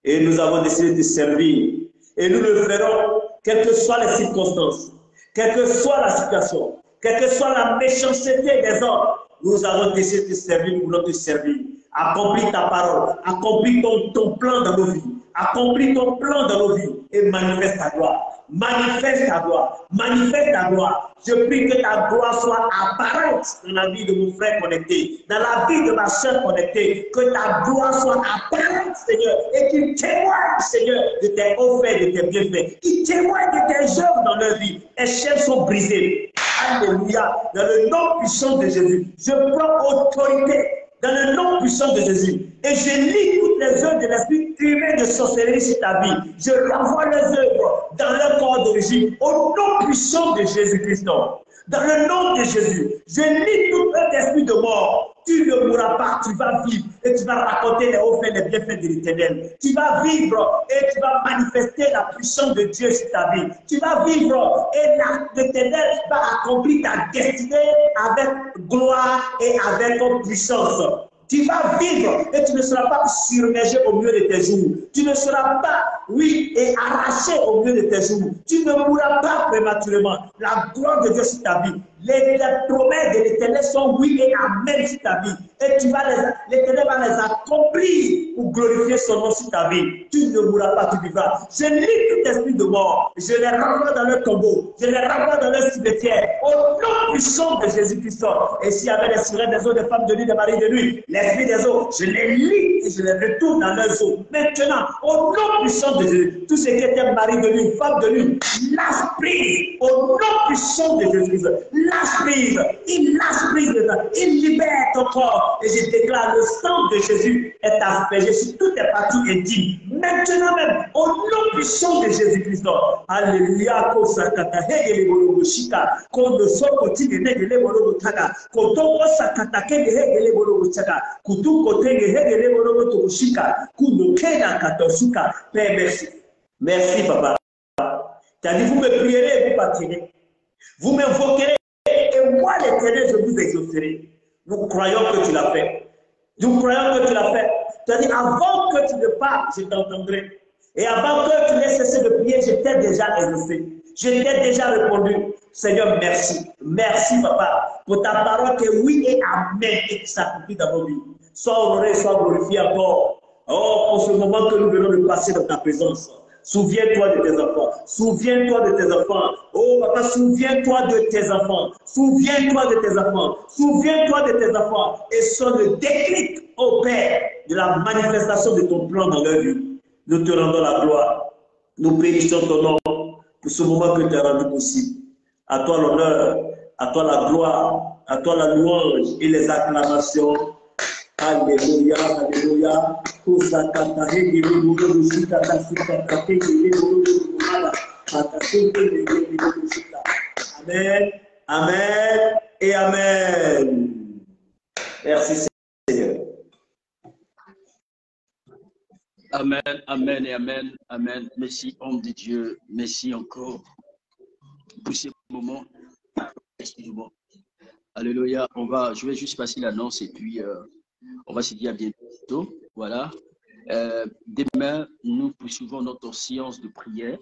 et nous avons décidé de te servir. Et nous le ferons, quelles que soient les circonstances, quelle que soit la situation, quelle que soit la méchanceté des hommes, nous avons décidé de te servir pour nous te servir. Accomplis ta parole, accomplis ton plan dans nos vies, accomplis ton plan dans nos vies et manifeste ta gloire. Manifeste ta gloire, manifeste ta gloire. Je prie que ta gloire soit apparente dans la vie de mon frère connecté, dans la vie de ma soeur connectée, que ta gloire soit apparente, Seigneur, et qu'il témoigne, Seigneur, de tes hauts faits, de tes bienfaits, qu'il témoigne de tes œuvres dans leur vie. Les chaînes sont brisées. Alléluia. Dans le nom puissant de Jésus, je prends autorité dans le nom puissant de Jésus. Et je lis toutes les œuvres de l'esprit humain de sorcellerie sur ta vie. Je renvoie les œuvres dans leur corps d'origine au nom puissant de Jésus-Christ. Dans le nom de Jésus, je lis tout un esprit de mort. Tu ne mourras pas, tu vas vivre et tu vas raconter les hauts faits, les bienfaits de l'Éternel. Tu vas vivre et tu vas manifester la puissance de Dieu sur ta vie. Tu vas vivre et l'Éternel va accomplir ta destinée avec gloire et avec puissance. Tu vas vivre et tu ne seras pas submergé au milieu de tes jours. Tu ne seras pas, et arraché au milieu de tes jours. Tu ne mourras pas prématurément. La gloire de Dieu sur ta vie. Les promesses de l'Éternel sont oui et amen sur ta vie. Et l'Éternel va les accomplir pour glorifier son nom sur ta vie. Tu ne mourras pas, tu vivras. Je lis tout esprit de mort. Je les renvoie dans leur tombeau. Je les renvoie dans leur cimetière. Au nom puissant de Jésus-Christ. Et s'il y avait des sirènes des eaux, des femmes de nuit, des maris de nuit, l'esprit des eaux, je les lis et je les retourne dans leurs eaux. Maintenant, au nom puissant de Jésus, tout ce qui était mari de nuit, femme de nuit, lâche prise. Au nom puissant de Jésus-Christ, lâche prise. Il lâche prise dedans. Il libère ton corps. Et je déclare, le sang de Jésus est aspergé sur toutes tes parties intimes. Maintenant même, au nom puissant de Jésus-Christ. Alléluia. Père, merci. Merci, papa. Tu as dit, vous me prierez et vous partirez. Vous m'invoquerez et moi, l'Éternel, je vous exaucerai. Nous croyons que tu l'as fait. Nous croyons que tu l'as fait. Tu as dit, avant que tu ne parles, je t'entendrai. Et avant que tu n'aies cessé de prier, je t'ai déjà exaucé. Je t'ai déjà répondu. Seigneur, merci. Merci, papa, pour ta parole que oui et amen et qui s'accomplit dans nos vies. Sois honoré, sois glorifié encore. Oh, pour ce moment que nous venons de passer dans ta présence. Souviens-toi de tes enfants. Souviens-toi de tes enfants. Oh, papa, souviens-toi de tes enfants. Souviens-toi de tes enfants. Souviens-toi de tes enfants. Et sois le déclic, ô Père, de la manifestation de ton plan dans leur vie. Nous te rendons la gloire. Nous bénissons ton nom pour ce moment que tu as rendu possible. À toi l'honneur, à toi la gloire, à toi la louange et les acclamations. Alléluia, alléluia. Amen, amen et amen. Merci Seigneur. Amen, amen et amen, amen. Merci, homme de Dieu. Merci encore pour ce moment. Excusez-moi. Alléluia. Je vais juste passer l'annonce et puis on va se dire à bientôt. Voilà. Demain, nous poursuivons notre séance de prière.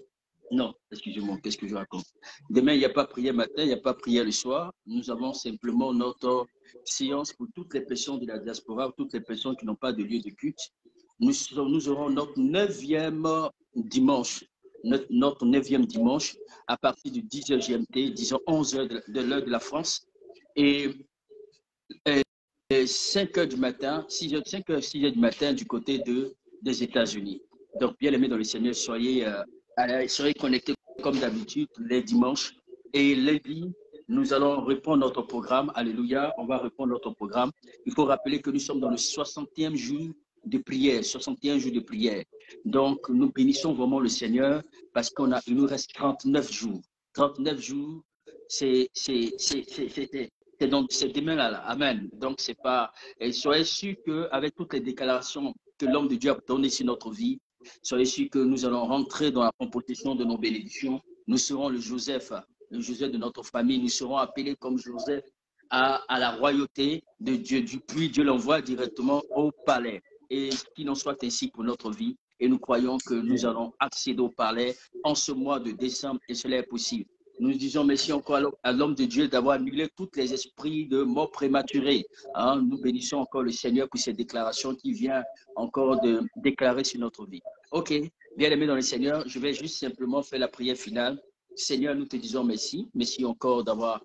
Non, excusez-moi, qu'est-ce que je raconte? Demain, il n'y a pas prière matin, il n'y a pas prière le soir. Nous avons simplement notre séance pour toutes les personnes de la diaspora, toutes les personnes qui n'ont pas de lieu de culte. Nous aurons notre 9e dimanche, notre 9e dimanche à partir de 10h GMT, disons 11h de l'heure de la France. Et 5h du matin, 6h du matin du côté des États-Unis. Donc, bien aimés dans le Seigneur, soyez connectés comme d'habitude les dimanches. Et lundi, nous allons reprendre notre programme. Alléluia, on va reprendre notre programme. Il faut rappeler que nous sommes dans le 60e jour de prière, 61 jours de prière. Donc, nous bénissons vraiment le Seigneur parce il nous reste 39 jours. 39 jours, c'est demain là. Amen. Donc, c'est pas. Et soyez sûrs qu'avec toutes les déclarations que l'homme de Dieu a données sur notre vie, soyez sûrs que nous allons rentrer dans la composition de nos bénédictions. Nous serons le Joseph de notre famille. Nous serons appelés comme Joseph à la royauté de Dieu. Puis Dieu l'envoie directement au palais. Et qu'il en soit ainsi pour notre vie. Et nous croyons que nous allons accéder au palais en ce mois de décembre et cela est possible. Nous disons merci encore à l'homme de Dieu d'avoir annulé tous les esprits de mort prématurée. Hein, nous bénissons encore le Seigneur pour cette déclaration qui vient encore de déclarer sur notre vie. Ok, bien aimé dans le Seigneur, je vais juste simplement faire la prière finale. Seigneur, nous te disons merci. Merci encore d'avoir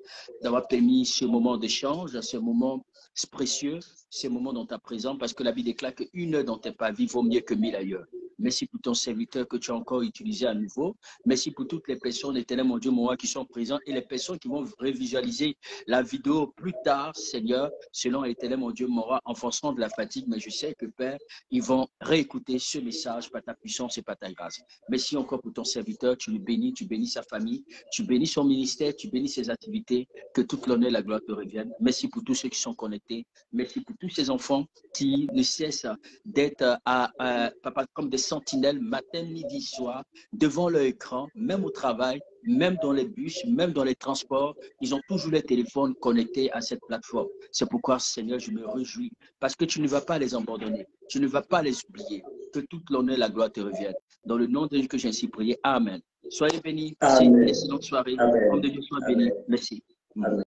permis ce moment d'échange, ce moment précieux, ce moment dans ta présence, parce que la Bible déclare qu'une heure dans tes pavis vaut mieux que 1000 ailleurs. Merci pour ton serviteur que tu as encore utilisé à nouveau. Merci pour toutes les personnes, éternel mon Dieu, mon roi, qui sont présentes et les personnes qui vont révisualiser la vidéo plus tard, Seigneur, selon éternel mon Dieu, mon roi, en fonction de la fatigue. Mais je sais que, Père, ils vont réécouter ce message par ta puissance et par ta grâce. Merci encore pour ton serviteur. Tu le bénis, tu bénis sa famille, tu bénis son ministère, tu bénis ses activités. Que toute l'honneur et la gloire te reviennent. Merci pour tous ceux qui sont connectés. Merci pour tous ces enfants qui ne cessent d'être papa, comme des sentinelles matin, midi, soir, devant leur écran, même au travail, même dans les bus, même dans les transports. Ils ont toujours les téléphones connectés à cette plateforme. C'est pourquoi, Seigneur, je me réjouis parce que tu ne vas pas les abandonner. Tu ne vas pas les oublier. Que toute l'honneur et la gloire te reviennent. Dans le nom de Dieu que j'ai ainsi prié. Amen. Soyez bénis. Passez une excellente soirée. Comme de Dieu soit béni. Merci. Amen.